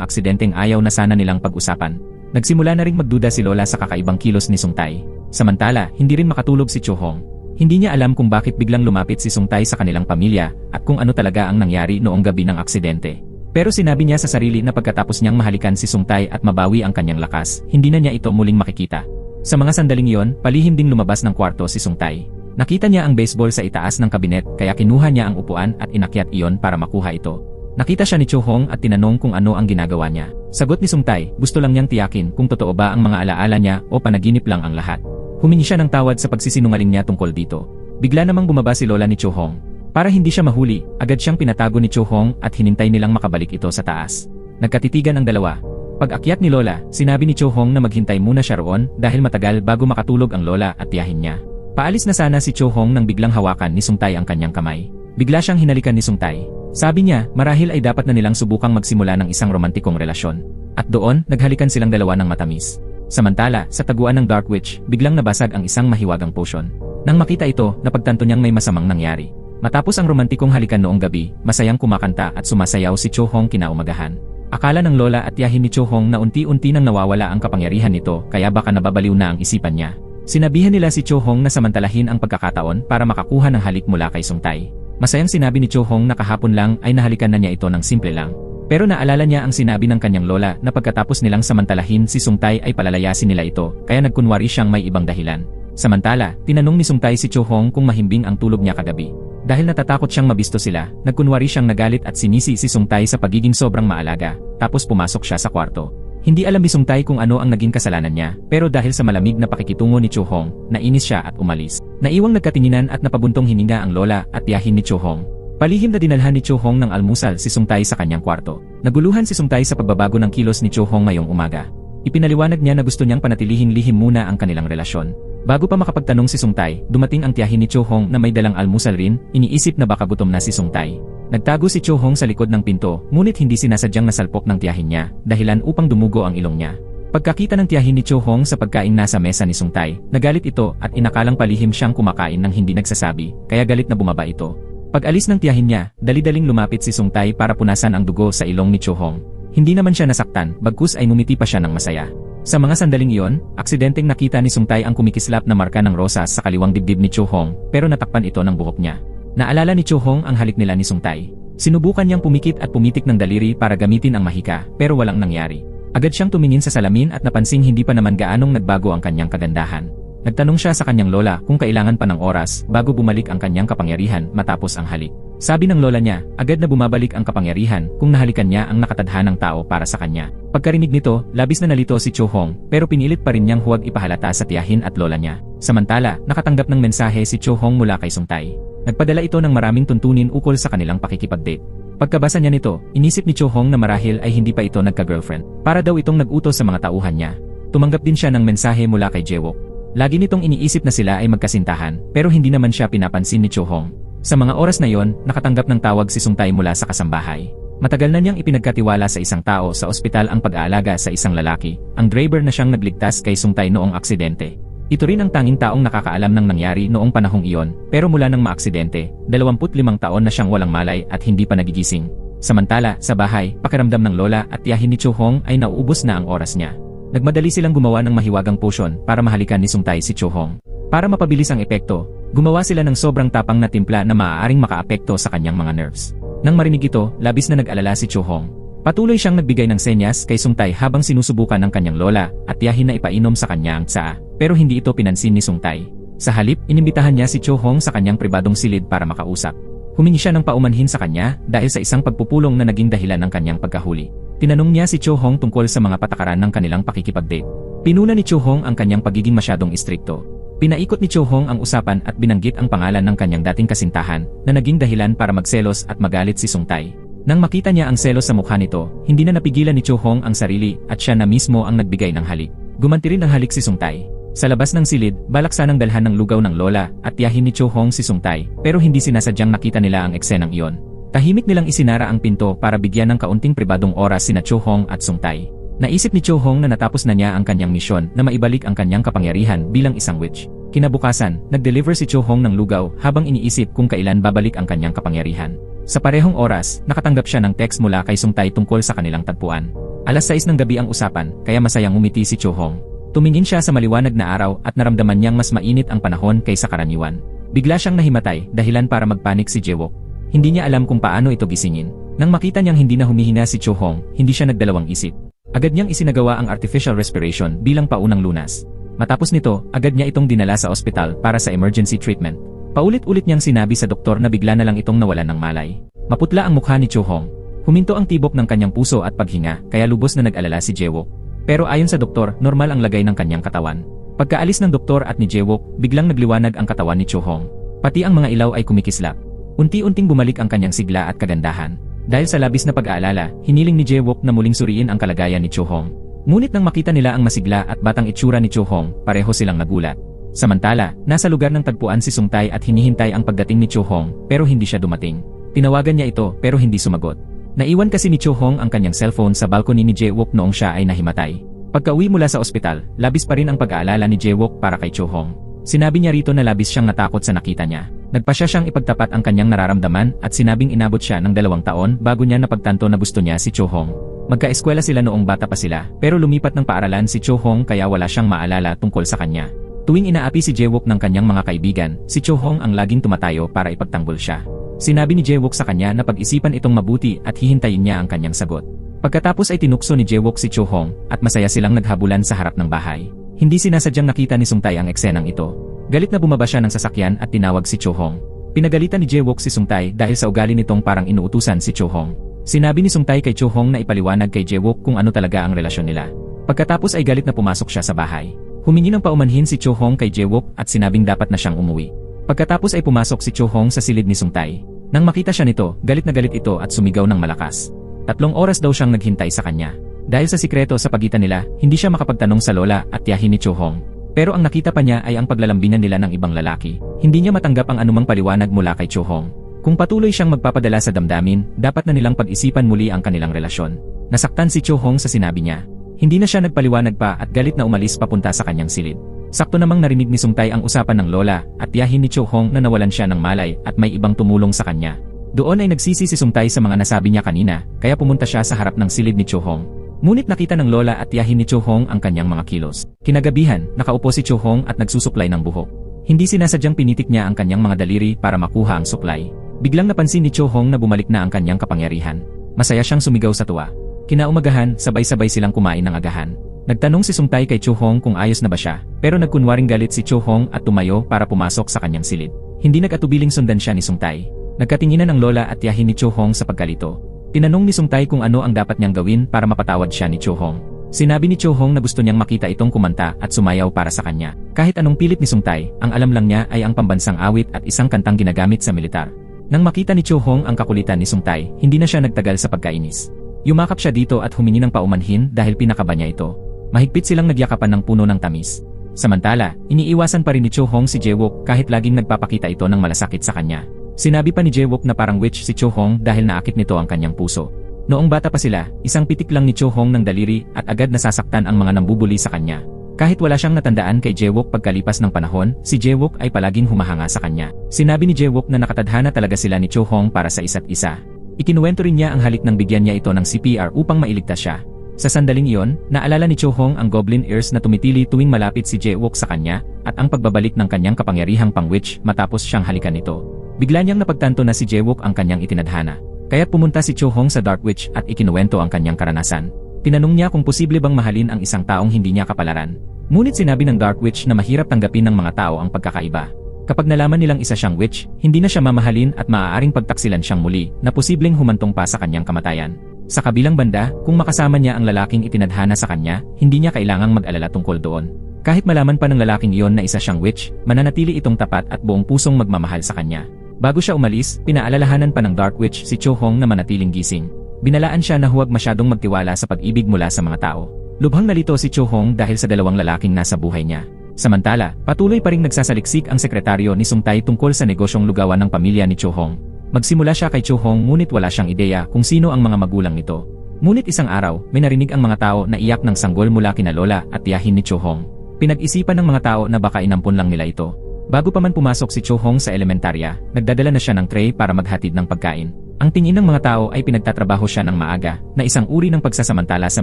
aksidenteng ayaw na sana nilang pag-usapan. Nagsimula na ring magduda si Lola sa kakaibang kilos ni Sungtay. Samantala, hindi rin makatulog si Cho Hong. Hindi niya alam kung bakit biglang lumapit si Sungtay sa kanilang pamilya at kung ano talaga ang nangyari noong gabi ng aksidente. Pero sinabi niya sa sarili na pagkatapos niyang mahalikan si Sungtay at mabawi ang kanyang lakas, hindi na niya ito muling makikita. Sa mga sandaling iyon, palihim ding lumabas ng kwarto si Sungtay. Nakita niya ang baseball sa itaas ng kabinet kaya kinuha niya ang upuan at inakyat iyon para makuha ito. Nakita siya ni Cho Hong at tinanong kung ano ang ginagawa niya. Sagot ni Sungtay, gusto lang niyang tiyakin kung totoo ba ang mga alaala niya o panaginip lang ang lahat. Humingi siya ng tawad sa pagsisinungaling niya tungkol dito. Bigla namang bumaba si Lola ni Cho Hong. Para hindi siya mahuli, agad siyang pinatago ni Cho Hong at hinintay nilang makabalik ito sa taas. Nagkatitigan ang dalawa. Pag-akyat ni Lola, sinabi ni Cho Hong na maghintay muna siya roon dahil matagal bago makatulog ang Lola at tiyahin niya. Paalis na sana si Cho Hong nang biglang hawakan ni Sungtay ang kanyang kamay. Bigla siyang hinalikan ni Sungtay. Sabi niya, marahil ay dapat na nilang subukang magsimula ng isang romantikong relasyon. At doon, naghalikan silang dalawa ng matamis. Samantala, sa taguan ng Dark Witch, biglang nabasag ang isang mahiwagang potion. Nang makita ito, napagtanto niyang may masamang nangyari. Matapos ang romantikong halikan noong gabi, masayang kumakanta at sumasayaw si Cho Hong kinaumagahan. Akala ng Lola at tiyahin ni Cho Hong na unti-unti nang nawawala ang kapangyarihan nito kaya baka nababaliw na ang isipan niya. Sinabihan nila si Cho Hong na samantalahin ang pagkakataon para makakuha ng halik mula kay Sungtay. Masayang sinabi ni Cho Hong na kahapon lang ay nahalikan na niya ito ng simple lang. Pero naalala niya ang sinabi ng kanyang lola na pagkatapos nilang samantalahin si Sungtay ay palalayasin nila ito kaya nagkunwari siyang may ibang dahilan. Samantala, tinanong ni Sungtay si Cho Hong kung mahimbing ang tulog niya kagabi. Dahil natatakot siyang mabisto sila, nagkunwari siyang nagalit at sinisi si Sungtay sa pagiging sobrang maalaga, tapos pumasok siya sa kwarto. Hindi alam ni Sungtay kung ano ang naging kasalanan niya, pero dahil sa malamig na pakikitungo ni Cho Hong, nainis siya at umalis. Naiwang nagkatinginan at napabuntong hininga ang lola at tiyahin ni Cho Hong. Palihim na dinalhan ni Cho Hong ng almusal si Sungtay sa kanyang kwarto. Naguluhan si Sungtay sa pagbabago ng kilos ni Cho Hong ngayong umaga. Ipinaliwanag niya na gusto niyang panatilihin lihim muna ang kanilang relasyon. Bago pa makapagtanong si Sungtay, dumating ang tiyahin ni Cho Hong na may dalang almusal rin, iniisip na baka gutom na si Sungtay. Nagtago si Cho Hong sa likod ng pinto, ngunit hindi sinasadyang nasalpok ng tiyahin niya, dahilan upang dumugo ang ilong niya. Pagkakita ng tiyahin ni Cho Hong sa pagkain nasa mesa ni Sungtay, nagalit ito at inakalang palihim siyang kumakain nang hindi nagsasabi, kaya galit na bumaba ito. Pag-alis ng tiyahin niya, dali-daling lumapit si Sungtay para punasan ang dugo sa ilong ni Cho Hong. Hindi naman siya nasaktan, bagkus ay ngumiti pa siya ng masaya. Sa mga sandaling iyon, aksidenteng nakita ni Sungtay ang kumikislap na marka ng rosas sa kaliwang dibdib ni Cho Hong, pero natakpan ito ng buhok niya. Naalala ni Cho Hong ang halik nila ni Sungtay. Sinubukan niyang pumikit at pumitik ng daliri para gamitin ang mahika, pero walang nangyari. Agad siyang tumingin sa salamin at napansing hindi pa naman gaanong nagbago ang kanyang kagandahan. Nagtanong siya sa kanyang lola kung kailangan pa ng oras bago bumalik ang kanyang kapangyarihan matapos ang halik. Sabi ng lola niya, agad na bumabalik ang kapangyarihan kung nahalikan niya ang nakatadhanang tao para sa kanya. Pagkarinig nito, labis na nalito si Cho Hong, pero pinilit pa rin niyang huwag ipahalata sa tiyahin at lola niya. Samantala, nakatanggap ng mensahe si Cho Hong mula kay Sungtay. Nagpadala ito ng maraming tuntunin ukol sa kanilang pakikipag-date. Pagkabasa niya nito, inisip ni Cho Hong na marahil ay hindi pa ito nagka-girlfriend. Para daw itong nag-utos sa mga tauhan niya. Tumanggap din siya ng mensahe mula kay Jaewook. Lagi nitong iniisip na sila ay magkasintahan, pero hindi naman siya pinapansin ni Cho Hong. Sa mga oras na yon, nakatanggap ng tawag si Sungtay mula sa kasambahay. Matagal na niyang ipinagkatiwala sa isang tao sa ospital ang pag-aalaga sa isang lalaki, ang driver na siyang nagligtas kay Sungtay noong aksidente. Ito rin ang tanging taong nakakaalam ng nangyari noong panahong iyon, pero mula nang maaksidente, 25 taon na siyang walang malay at hindi pa nagigising. Samantala, sa bahay, pakiramdam ng lola at tiyahin ni Cho Hong ay nauubos na ang oras niya. Nagmadali silang gumawa ng mahiwagang potion para mahalikan ni Sungtay si Cho Hong. Para mapabilis ang epekto, gumawa sila ng sobrang tapang na timpla na maaaring makaapekto sa kanyang mga nerves. Nang marinig ito, labis na nag-alala si Cho Hong. Patuloy siyang nagbigay ng senyas kay Sungtay habang sinusubukan ng kanyang lola at tiyahin na ipainom sa kanya ang tsaa, pero hindi ito pinansin ni Sungtay. Sa halip, inimbitahan niya si Cho Hong sa kanyang pribadong silid para makausap. Humingi siya ng paumanhin sa kanya dahil sa isang pagpupulong na naging dahilan ng kanyang pagkahuli. Tinanong niya si Cho Hong tungkol sa mga patakaran ng kanilang pakikipag-date. Pinuna ni Cho Hong ang kanyang pagiging masyadong istrikto. Pinaikot ni Cho Hong ang usapan at binanggit ang pangalan ng kanyang dating kasintahan na naging dahilan para magselos at magalit si Sungtay. Nang makita niya ang selos sa mukha nito, hindi na napigilan ni Cho Hong ang sarili at siya na mismo ang nagbigay ng halik. Gumanti rin ang halik si Sungtay. Sa labas ng silid, balak sanang dalhan ng lugaw ng lola at tiyahin ni Cho Hong si Sung Tai, pero hindi sinasadyang nakita nila ang eksenang iyon. Tahimik nilang isinara ang pinto para bigyan ng kaunting pribadong oras sina Cho Hong at Sung Tai. Naisip ni Cho Hong na natapos na niya ang kanyang misyon na maibalik ang kanyang kapangyarihan bilang isang witch. Kinabukasan, nag-deliver si Cho Hong ng lugaw habang iniisip kung kailan babalik ang kanyang kapangyarihan. Sa parehong oras, nakatanggap siya ng text mula kay Sung Tai tungkol sa kanilang tagpuan. Alas 6 ng gabi ang usapan, kaya masayang umiti si Cho Hong. Tumingin siya sa maliwanag na araw at naramdaman niyang mas mainit ang panahon kaysa karaniwan. Bigla siyang nahimatay, dahilan para magpanik si Jae-wook. Hindi niya alam kung paano ito gisingin. Nang makita niyang hindi na humihina si Cho Hong, hindi siya nagdalawang isip. Agad niyang isinagawa ang artificial respiration bilang paunang lunas. Matapos nito, agad niya itong dinala sa ospital para sa emergency treatment. Paulit-ulit niyang sinabi sa doktor na bigla na lang itong nawalan ng malay. Maputla ang mukha ni Cho Hong. Huminto ang tibok ng kanyang puso at paghinga, kaya lubos na nag-alala si Jae-wook. Pero ayon sa doktor, normal ang lagay ng kanyang katawan. Pagkaalis ng doktor at ni Jae-wook, biglang nagliwanag ang katawan ni Cho Hong. Pati ang mga ilaw ay kumikislap. Unti-unting bumalik ang kanyang sigla at kagandahan. Dahil sa labis na pag-aalala, hiniling ni Jae-wook na muling suriin ang kalagayan ni Cho Hong. Ngunit nang makita nila ang masigla at batang itsura ni Cho Hong, pareho silang nagulat. Samantala, nasa lugar ng tagpuan si Sung Tai at hinihintay ang pagdating ni Cho Hong, pero hindi siya dumating. Tinawagan niya ito pero hindi sumagot. Naiwan kasi ni Cho Hong ang kanyang cellphone sa balcony ni Jae-wook noong siya ay nahimatay. Pagka-uwi mula sa ospital, labis pa rin ang pag-aalala ni Jae-wook para kay Cho Hong. Sinabi niya rito na labis siyang natakot sa nakita niya. Nagpasya siyang ipagtapat ang kanyang nararamdaman at sinabing inabot siya ng 2 taon bago niya napagtanto na gusto niya si Cho Hong. Magka-eskwela sila noong bata pa sila, pero lumipat ng paaralan si Cho Hong kaya wala siyang maalala tungkol sa kanya. Tuwing inaapi si Jae-wook ng kanyang mga kaibigan, si Cho Hong ang laging tumatayo para ipagtanggol siya. Sinabi ni Jae-wook sa kanya na pag-isipan itong mabuti at hihintayin niya ang kanyang sagot. Pagkatapos ay tinukso ni Jae-wook si Cho Hong at masaya silang naghabulan sa harap ng bahay. Hindi sinasadyang nakita ni Sung Tai ang eksenang ito. Galit na bumaba siya ng sasakyan at tinawag si Cho Hong. Pinagalitan ni Jae-wook si Sung Tai dahil sa ugali nitong parang inuutusan si Cho Hong. Sinabi ni Sung Tai kay Cho Hong na ipaliwanag kay Jae-wook kung ano talaga ang relasyon nila. Pagkatapos ay galit na pumasok siya sa bahay. Humingi ng paumanhin si Cho Hong kay Jae-wook at sinabing dapat na siyang umuwi. Pagkatapos ay pumasok si Cho Hong sa silid ni Sung Tai. Nang makita siya nito, galit na galit ito at sumigaw ng malakas. 3 oras daw siyang naghintay sa kanya. Dahil sa sikreto sa pagitan nila, hindi siya makapagtanong sa lola at tiyahin ni Cho Hong. Pero ang nakita pa niya ay ang paglalambingan nila ng ibang lalaki. Hindi niya matanggap ang anumang paliwanag mula kay Cho Hong. Kung patuloy siyang magpapadala sa damdamin, dapat na nilang pag-isipan muli ang kanilang relasyon. Nasaktan si Cho Hong sa sinabi niya. Hindi na siya nagpaliwanag pa at galit na umalis papunta sa kanyang silid. Sakto namang narinig ni Sung Tai ang usapan ng lola at tiyahin ni Cho Hong na nawalan siya ng malay at may ibang tumulong sa kanya. Doon ay nagsisi si Sung Tai sa mga nasabi niya kanina, kaya pumunta siya sa harap ng silid ni Cho Hong. Ngunit nakita ng lola at tiyahin ni Cho Hong ang kanyang mga kilos. Kinagabihan, nakaupo si Cho Hong at nagsusuklay ng buhok. Hindi sinasadyang pinitik niya ang kanyang mga daliri para makuha ang suklay. Biglang napansin ni Cho Hong na bumalik na ang kanyang kapangyarihan. Masaya siyang sumigaw sa tuwa. Kinaumagahan, sabay-sabay silang kumain ng agahan. Nagtanong si Sung Tai kay Cho Hong kung ayos na ba siya, pero nagkunwaring galit si Cho Hong at tumayo para pumasok sa kanyang silid. Hindi nag-atubiling sundan siya ni Sung Tai. Nagkatinginan ng lola at tiyahin ni Cho Hong sa pagkalito. Tinanong ni Sung Tai kung ano ang dapat niyang gawin para mapatawad siya ni Cho Hong. Sinabi ni Cho Hong na gusto niyang makita itong kumanta at sumayaw para sa kanya. Kahit anong pilit ni Sung Tai, ang alam lang niya ay ang pambansang awit at isang kantang ginagamit sa militar. Nang makita ni Cho Hong ang kakulitan ni Sung Tai, hindi na siya nagtagal sa pagkainis. Yumakap siya dito at humingi ng paumanhin dahil pinakaba niya ito. Mahigpit silang nagyakapan ng puno ng tamis. Samantala, iniiwasan pa rin ni Cho Hong si Jae-wook kahit laging nagpapakita ito ng malasakit sa kanya. Sinabi pa ni Jae-wook na parang witch si Cho Hong dahil naakit nito ang kanyang puso. Noong bata pa sila, isang pitik lang ni Cho Hong ng daliri at agad nasasaktan ang mga nambubuli sa kanya. Kahit wala siyang natandaan kay Jae-wook pagkalipas ng panahon, si Jae-wook ay palaging humahanga sa kanya. Sinabi ni Jae-wook na nakatadhana talaga sila ni Cho Hong para sa isa't isa. Ikinuwento rin niya ang halik ng bigyan niya ito ng CPR upang mailigtas siya. Sa sandaling iyon, naalala ni Cho Hong ang goblin ears na tumitili tuwing malapit si Jae-wook sa kanya at ang pagbabalik ng kanyang kapangyarihang pang-witch matapos siyang halikan nito. Bigla niyang napagtanto na si Jae-wook ang kanyang itinadhana. Kaya't pumunta si Cho Hong sa Dark Witch at ikinuwento ang kanyang karanasan. Tinanong niya kung posible bang mahalin ang isang taong hindi niya kapalaran. Ngunit sinabi ng Dark Witch na mahirap tanggapin ng mga tao ang pagkakaiba. Kapag nalaman nilang isa siyang witch, hindi na siya mamahalin at maaaring pagtaksilan siyang muli na posibleng humantong pa sa kanyang kamatayan. Sa kabilang banda, kung makasama niya ang lalaking itinadhana sa kanya, hindi niya kailangang mag-alala tungkol doon. Kahit malaman pa ng lalaking iyon na isa siyang witch, mananatili itong tapat at buong pusong magmamahal sa kanya. Bago siya umalis, pinaalalahanan pa ng Dark Witch si Cho Hong na manatiling gising. Binalaan siya na huwag masyadong magtiwala sa pag-ibig mula sa mga tao. Lubhang nalito si Cho Hong dahil sa dalawang lalaking nasa buhay niya. Samantala, patuloy pa ring nagsasaliksik ang sekretaryo ni Sung Tae tungkol sa negosyong lugawan ng pamilya ni Cho Hong. Magsimula siya kay Cho Hong ngunit wala siyang ideya kung sino ang mga magulang nito. Ngunit isang araw, may narinig ang mga tao na iyak ng sanggol mula kina lola at tiyahin ni Cho Hong. Pinag-isipan ng mga tao na baka inampon lang nila ito. Bago pa man pumasok si Cho Hong sa elementarya, nagdadala na siya ng tray para maghatid ng pagkain. Ang tingin ng mga tao ay pinagtatrabaho siya ng maaga, na isang uri ng pagsasamantala sa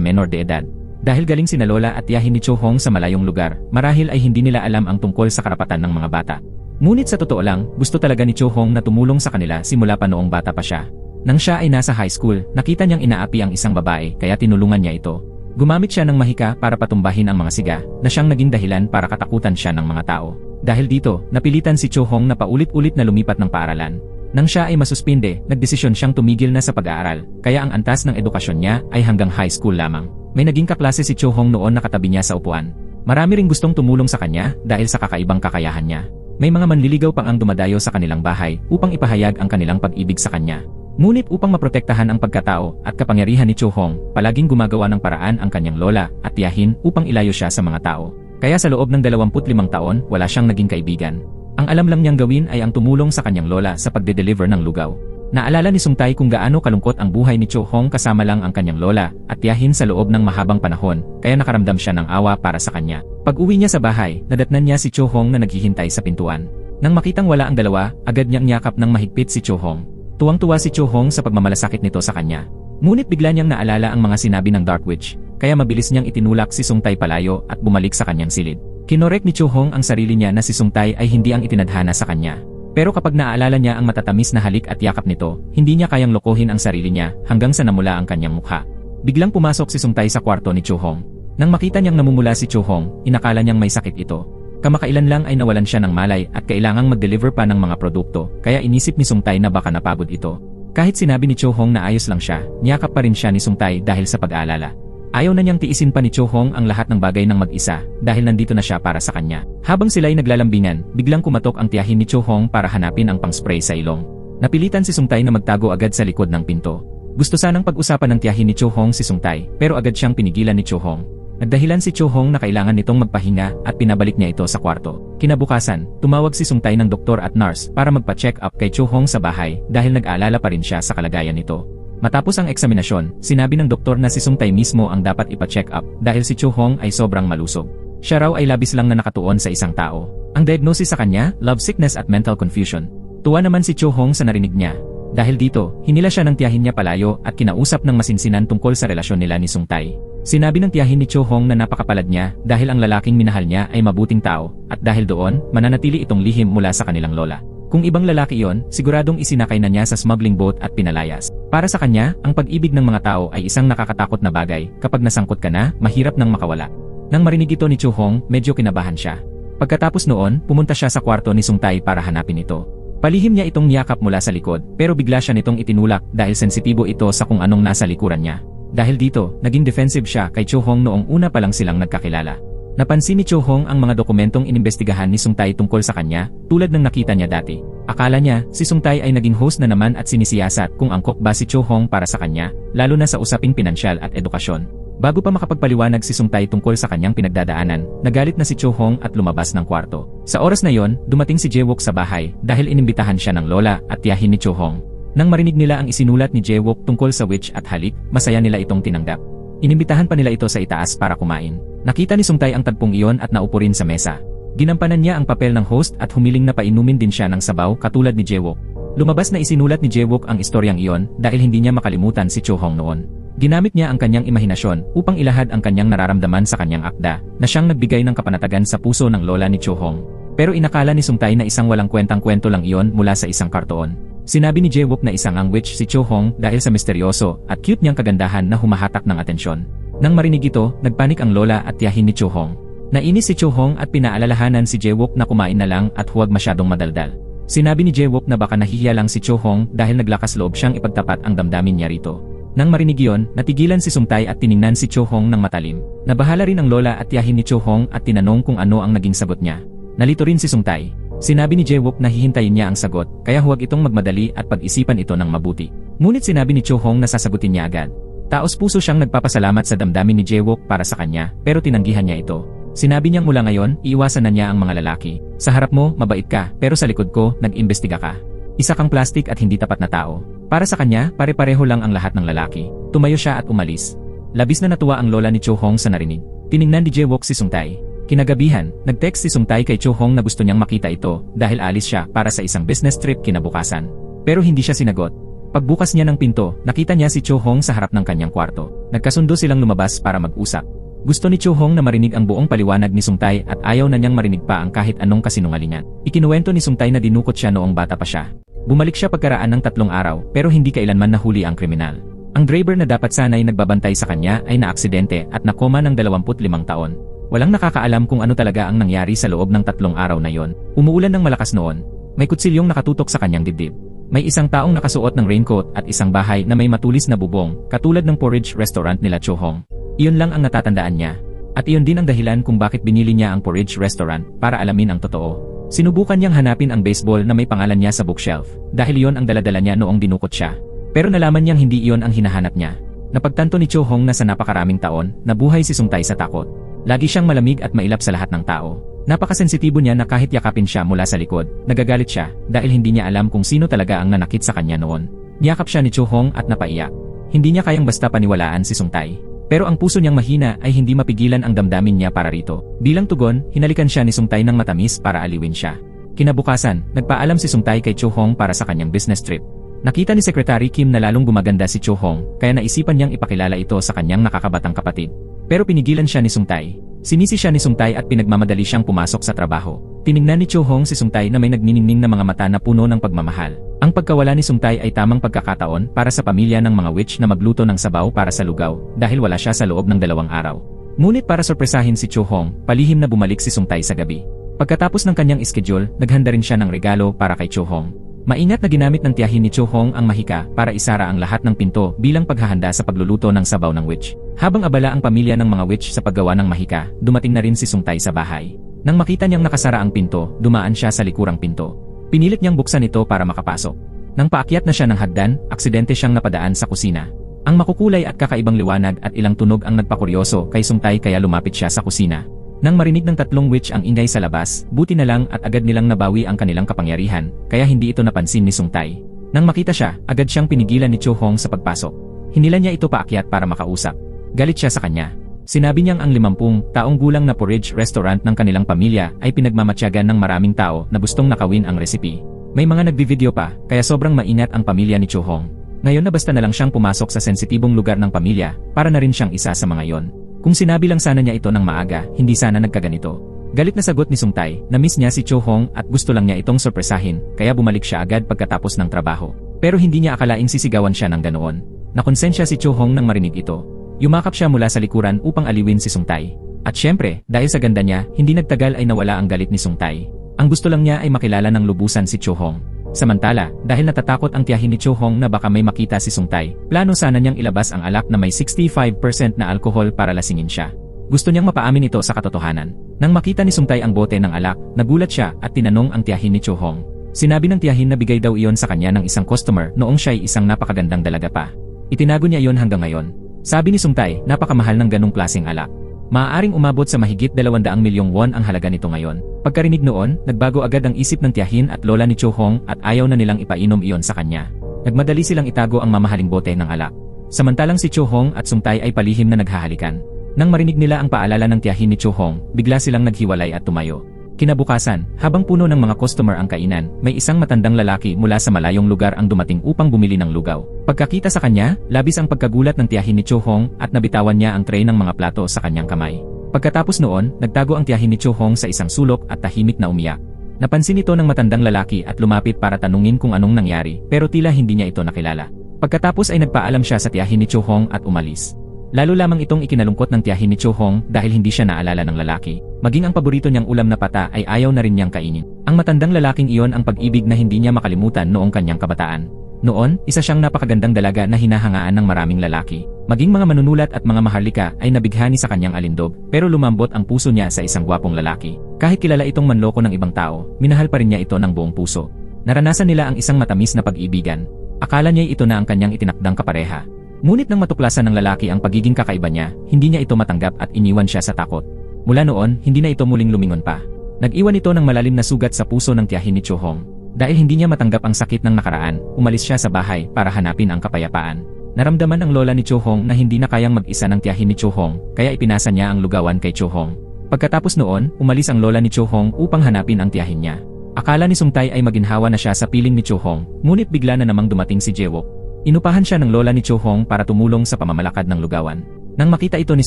menor de edad. Dahil galing sina lola at tiyahin ni Cho Hong sa malayong lugar, marahil ay hindi nila alam ang tungkol sa karapatan ng mga bata. Ngunit sa totoo lang, gusto talaga ni Cho Hong na tumulong sa kanila simula pa noong bata pa siya. Nang siya ay nasa high school, nakita niyang inaapi ang isang babae kaya tinulungan niya ito. Gumamit siya ng mahika para patumbahin ang mga siga, na siyang naging dahilan para katakutan siya ng mga tao. Dahil dito, napilitan si Cho Hong na paulit-ulit na lumipat ng paaralan. Nang siya ay masuspinde, nagdesisyon siyang tumigil na sa pag-aaral, kaya ang antas ng edukasyon niya ay hanggang high school lamang. May naging kaklase si Cho Hong noon na katabi niya sa upuan. Marami ring gustong tumulong sa kanya dahil sa kakaibang kakayahan niya. May mga manliligaw pang ang dumadayo sa kanilang bahay upang ipahayag ang kanilang pag-ibig sa kanya. Ngunit upang maprotektahan ang pagkatao at kapangyarihan ni Cho Hong, palaging gumagawa ng paraan ang kanyang lola at tiyahin upang ilayo siya sa mga tao. Kaya sa loob ng 25 taon, wala siyang naging kaibigan. Ang alam lang niyang gawin ay ang tumulong sa kanyang lola sa pagde-deliver ng lugaw. Naalala ni Sung Tae kung gaano kalungkot ang buhay ni Cho Hong kasama lang ang kanyang lola at tiyahin sa loob ng mahabang panahon, kaya nakaramdam siya ng awa para sa kanya. Pag-uwi niya sa bahay, nadatnan niya si Cho Hong na naghihintay sa pintuan. Nang makitang wala ang dalawa, agad niyang yakap ng mahigpit si Cho Hong. Tuwang-tuwa si Cho Hong sa pagmamalasakit nito sa kanya. Ngunit bigla niyang naalala ang mga sinabi ng Dark Witch, kaya mabilis niyang itinulak si Sung Tae palayo at bumalik sa kanyang silid. Kinorek ni Cho Hong ang sarili niya na si Sung Tae ay hindi ang itinadhana sa kanya. Pero kapag naaalala niya ang matatamis na halik at yakap nito, hindi niya kayang lokohin ang sarili niya hanggang sa namula ang kanyang mukha. Biglang pumasok si Sung Tae sa kwarto ni Cho Hong. Nang makita niyang namumula si Cho Hong, inakala niyang may sakit ito. Kamakailan lang ay nawalan siya ng malay at kailangang mag-deliver pa ng mga produkto, kaya inisip ni Sung Tae na baka napagod ito. Kahit sinabi ni Cho Hong na ayos lang siya, niyakap pa rin siya ni Sung Tae dahil sa pag-aalala. Ayaw na niyang tiisin pa ni Cho Hong ang lahat ng bagay ng mag-isa dahil nandito na siya para sa kanya. Habang sila'y naglalambingan, biglang kumatok ang tiyahin ni Cho Hong para hanapin ang pang-spray sa ilong. Napilitan si Sung Tae na magtago agad sa likod ng pinto. Gusto sanang pag-usapan ng tiyahin ni Cho Hong si Sung Tae, pero agad siyang pinigilan ni Cho Hong. Nagdahilan si Cho Hong na kailangan nitong magpahinga at pinabalik niya ito sa kwarto. Kinabukasan, tumawag si Sung Tae ng doktor at nurse para magpa-check up kay Cho Hong sa bahay dahil nag-aalala pa rin siya sa kalagayan nito. Matapos ang eksaminasyon, sinabi ng doktor na si Sung Tae mismo ang dapat ipa-check up dahil si Cho Hong ay sobrang malusog. Siya raw ay labis lang na nakatuon sa isang tao. Ang diagnosis sa kanya, love sickness at mental confusion. Tuwa naman si Cho Hong sa narinig niya. Dahil dito, hinila siya ng tiyahin niya palayo at kinausap ng masinsinan tungkol sa relasyon nila ni Sung Tae. Sinabi ng tiyahin ni Cho Hong na napakapalad niya dahil ang lalaking minahal niya ay mabuting tao at dahil doon, mananatili itong lihim mula sa kanilang lola. Kung ibang lalaki iyon, siguradong isinakay na niya sa smuggling boat at pinalayas. Para sa kanya, ang pag-ibig ng mga tao ay isang nakakatakot na bagay. Kapag nasangkot ka na, mahirap nang makawala. Nang marinig ito ni Cho Hong, medyo kinabahan siya. Pagkatapos noon, pumunta siya sa kwarto ni Sung Tae para hanapin ito. Palihim niya itong niyakap mula sa likod, pero bigla siya nitong itinulak dahil sensitibo ito sa kung anong nasa likuran niya. Dahil dito, naging defensive siya kay Cho Hong noong una pa lang silang nagkakilala. Napansin ni Cho Hong ang mga dokumentong inimbestigahan ni Sung Tae tungkol sa kanya, tulad ng nakita niya dati. Akala niya, si Sung Tae ay naging host na naman at sinisiyasat kung angkop ba si Cho Hong para sa kanya, lalo na sa usaping pinansyal at edukasyon. Bago pa makapagpaliwanag si Sung Tae tungkol sa kanyang pinagdadaanan, nagalit na si Cho Hong at lumabas ng kwarto. Sa oras na yon, dumating si Jae-wook sa bahay dahil inimbitahan siya ng lola at tiyahin ni Cho Hong. Nang marinig nila ang isinulat ni Jae-wook tungkol sa witch at halik, masaya nila itong tinanggap. Inimbitahan pa nila ito sa itaas para kumain. Nakita ni Sung Tae ang tagpong iyon at naupo rin sa mesa. Ginampanan niya ang papel ng host at humiling na painumin din siya ng sabaw katulad ni Jae-wook. Lumabas na isinulat ni Jae-wook ang istoryang iyon dahil hindi niya makalimutan si Cho Hong noon. Ginamit niya ang kanyang imahinasyon upang ilahad ang kanyang nararamdaman sa kanyang akda na siyang nagbigay ng kapanatagan sa puso ng lola ni Cho Hong. Pero inakala ni Sung Tae na isang walang kwentang-kwento lang iyon mula sa isang kartoon. Sinabi ni Jae-wook na isang ang witch si Cho Hong dahil sa misteryoso at cute niyang kagandahan na humahatak ng atensyon. Nang marinig ito, nagpanik ang lola at tiyahin ni Cho Hong. Nainis si Cho Hong at pinaalalahanan si Jae-wook na kumain na lang at huwag masyadong madaldal. Sinabi ni Jae-wook na baka nahihiya lang si Cho Hong dahil naglakas loob siyang ipagtapat ang damdamin niya rito. Nang marinig iyon, natigilan si Sung Tae at tiningnan si Cho Hong ng matalim. Nabahala rin ang lola at tiyahin ni Cho Hong at tinanong kung ano ang naging sagot niya. Nalito rin si Sung Tae. Sinabi ni Jae-wook na hihintayin niya ang sagot, kaya huwag itong magmadali at pag-isipan ito ng mabuti. Ngunit sinabi ni Cho Hong na sasagutin niya agad. Taos puso siyang nagpapasalamat sa damdamin ni Jae-wook para sa kanya, pero tinanggihan niya ito. Sinabi niyang mula ngayon, iiwasan na niya ang mga lalaki. Sa harap mo, mabait ka, pero sa likod ko, nag-imbestiga ka. Isa kang plastic at hindi tapat na tao. Para sa kanya, pare-pareho lang ang lahat ng lalaki. Tumayo siya at umalis. Labis na natuwa ang lola ni Cho Hong sa narinig. Tiningnan ni Jae-wook si Sung Tae. Kinagabihan, nag-text si Sung Tae kay Cho Hong na gusto niyang makita ito dahil alis siya para sa isang business trip kinabukasan. Pero hindi siya sinagot. Pagbukas niya ng pinto, nakita niya si Cho Hong sa harap ng kanyang kwarto. Nagkasundo silang lumabas para mag-usap. Gusto ni Cho Hong na marinig ang buong paliwanag ni Sung Tae at ayaw na niyang marinig pa ang kahit anong kasinungalingan. Ikinuwento ni Sung Tae na dinukot siya noong bata pa siya. Bumalik siya pagkaraan ng 3 araw pero hindi kailanman nahuli ang kriminal. Ang driver na dapat sana'y nagbabantay sa kanya ay naaksidente at nakoma ng 25 taon. Walang nakakaalam kung ano talaga ang nangyari sa loob ng 3 araw na yon. Umuulan ng malakas noon. May kutsilyong nakatutok sa kanyang dibdib. May isang taong nakasuot ng raincoat at isang bahay na may matulis na bubong, katulad ng porridge restaurant nila Cho Hong. Iyon lang ang natatandaan niya. At iyon din ang dahilan kung bakit binili niya ang porridge restaurant para alamin ang totoo. Sinubukan niyang hanapin ang baseball na may pangalan niya sa bookshelf, dahil iyon ang daladala niya noong dinukot siya. Pero nalaman niyang hindi iyon ang hinahanap niya. Napagtanto ni Cho Hong na sa napakaraming taon, nabuhay si Sung Tae sa takot. Lagi siyang malamig at mailap sa lahat ng tao. Napakasensitibo niya na kahit yakapin siya mula sa likod, nagagalit siya dahil hindi niya alam kung sino talaga ang nanakit sa kanya noon. Niyakap siya ni Cho Hong at napaiyak. Hindi niya kayang basta paniwalaan si Sung Tae. Pero ang puso niyang mahina ay hindi mapigilan ang damdamin niya para rito. Bilang tugon, hinalikan siya ni Sung Tae ng matamis para aliwin siya. Kinabukasan, nagpaalam si Sung Tae kay Cho Hong para sa kanyang business trip. Nakita ni Secretary Kim na lalong gumaganda si Cho Hong, kaya naisipan niyang ipakilala ito sa kanyang nakakabatang kapatid. Pero pinigilan siya ni Sung Tae. Sinisi siya ni Sung Tae at pinagmamadali siyang pumasok sa trabaho. Tiningnan ni Cho Hong si Sung Tae na may nagniningning na mga mata na puno ng pagmamahal. Ang pagkawala ni Sung Tae ay tamang pagkakataon para sa pamilya ng mga witch na magluto ng sabaw para sa lugaw dahil wala siya sa loob ng 2 araw. Ngunit para sorpresahin si Cho Hong, palihim na bumalik si Sung Tae sa gabi. Pagkatapos ng kanyang schedule, naghanda rin siya ng regalo para kay Cho Hong. Maingat na ginamit ng tiyahin ni Cho Hong ang mahika para isara ang lahat ng pinto bilang paghahanda sa pagluluto ng sabaw ng witch. Habang abala ang pamilya ng mga witch sa paggawa ng mahika, dumating na rin si Sung Tae sa bahay. Nang makita niyang nakasara ang pinto, dumaan siya sa likurang pinto. Pinilit niyang buksan ito para makapasok. Nang paakyat na siya ng hagdan, aksidente siyang napadaan sa kusina. Ang makukulay at kakaibang liwanag at ilang tunog ang nagpakuryoso kay Sung Tae kaya lumapit siya sa kusina. Nang marinig ng 3 witch ang ingay sa labas, buti na lang at agad nilang nabawi ang kanilang kapangyarihan, kaya hindi ito napansin ni Sung Tae. Nang makita siya, agad siyang pinigilan ni Cho Hong sa pagpasok. Hinila niya ito paakyat para makausap. Galit siya sa kanya. Sinabi niyang ang 50 taong gulang na porridge restaurant ng kanilang pamilya ay pinagmamatyagan ng maraming tao na gustong nakawin ang recipe. May mga nagbi-video pa, kaya sobrang maingat ang pamilya ni Cho Hong. Ngayon na basta na lang siyang pumasok sa sensitibong lugar ng pamilya, para na rin siyang isa sa mga yon. Kung sinabi lang sana niya ito ng maaga, hindi sana nagkaganito. Galit na sagot ni Sung Tae, na-miss niya si Cho Hong at gusto lang niya itong sorpresahin, kaya bumalik siya agad pagkatapos ng trabaho. Pero hindi niya akalaing sisigawan siya ng ganoon. Nakonsensya si Cho Hong nang marinig ito. Yumakap siya mula sa likuran upang aliwin si Sung Tae. At syempre, dahil sa ganda niya, hindi nagtagal ay nawala ang galit ni Sung Tae. Ang gusto lang niya ay makilala ng lubusan si Cho Hong. Samantala, dahil natatakot ang tiyahin ni Cho Hong na baka may makita si Sung Tae, plano sana niyang ilabas ang alak na may 65% na alkohol para lasingin siya. Gusto niyang mapaamin ito sa katotohanan. Nang makita ni Sung Tae ang bote ng alak, nagulat siya at tinanong ang tiyahin ni Cho Hong. Sinabi ng tiyahin na bigay daw iyon sa kanya ng isang customer noong siya ay isang napakagandang dalaga pa. Itinago niya iyon hanggang ngayon. Sabi ni Sung Tae, napakamahal ng ganong klaseng alak. Maaaring umabot sa mahigit 200 milyong won ang halaga nito ngayon. Pagkarinig noon, nagbago agad ang isip ng tiyahin at lola ni Cho Hong at ayaw na nilang ipainom iyon sa kanya. Nagmadali silang itago ang mamahaling bote ng alak. Samantalang si Cho Hong at Sung Tae ay palihim na naghahalikan. Nang marinig nila ang paalala ng tiyahin ni Cho Hong, bigla silang naghiwalay at tumayo. Kinabukasan, habang puno ng mga customer ang kainan, may isang matandang lalaki mula sa malayong lugar ang dumating upang bumili ng lugaw. Pagkakita sa kanya, labis ang pagkagulat ng tiyahin ni Cho Hong at nabitawan niya ang tray ng mga plato sa kanyang kamay. Pagkatapos noon, nagtago ang tiyahin ni Cho Hong sa isang sulok at tahimik na umiyak. Napansin ito ng matandang lalaki at lumapit para tanungin kung anong nangyari, pero tila hindi niya ito nakilala. Pagkatapos ay nagpaalam siya sa tiyahin ni Cho Hong at umalis. Lalo lamang itong ikinalungkot ng tiyahin ni Cho Hong dahil hindi siya naalala ng lalaki. Maging ang paborito niyang ulam na pata ay ayaw na rin niyang kainin. Ang matandang lalaking iyon ang pag-ibig na hindi niya makalimutan noong kanyang kabataan. Noon, isa siyang napakagandang dalaga na hinahangaan ng maraming lalaki. Maging mga manunulat at mga maharlika ay nabighani sa kanyang alindog, pero lumambot ang puso niya sa isang gwapong lalaki. Kahit kilala itong manloko ng ibang tao, minahal pa rin niya ito ng buong puso. Naranasan nila ang isang matamis na pag-ibigan. Akala niya ito na ang kanyang itinakdang kapareha. Ngunit nang matuklasan ng lalaki ang pagiging kakaiba niya, hindi niya ito matanggap at iniwan siya sa takot. Mula noon, hindi na ito muling lumingon pa. Nag-iwan ito ng malalim na sugat sa puso ng tiyahin ni Cho Hong. Dahil hindi niya matanggap ang sakit ng nakaraan, umalis siya sa bahay para hanapin ang kapayapaan. Naramdaman ng lola ni Cho Hong na hindi na kayang mag-isa ng tiyahin ni Cho Hong, kaya ipinasa niya ang lugawan kay Cho Hong. Pagkatapos noon, umalis ang lola ni Cho Hong upang hanapin ang tiyahin niya. Akala ni Sung Tai ay maginhawa na siya sa piling ni Cho Hong, ngunit bigla na namang dumating si Jae Wook. Inupahan siya ng lola ni Cho Hong para tumulong sa pamamalakad ng lugawan. Nang makita ito ni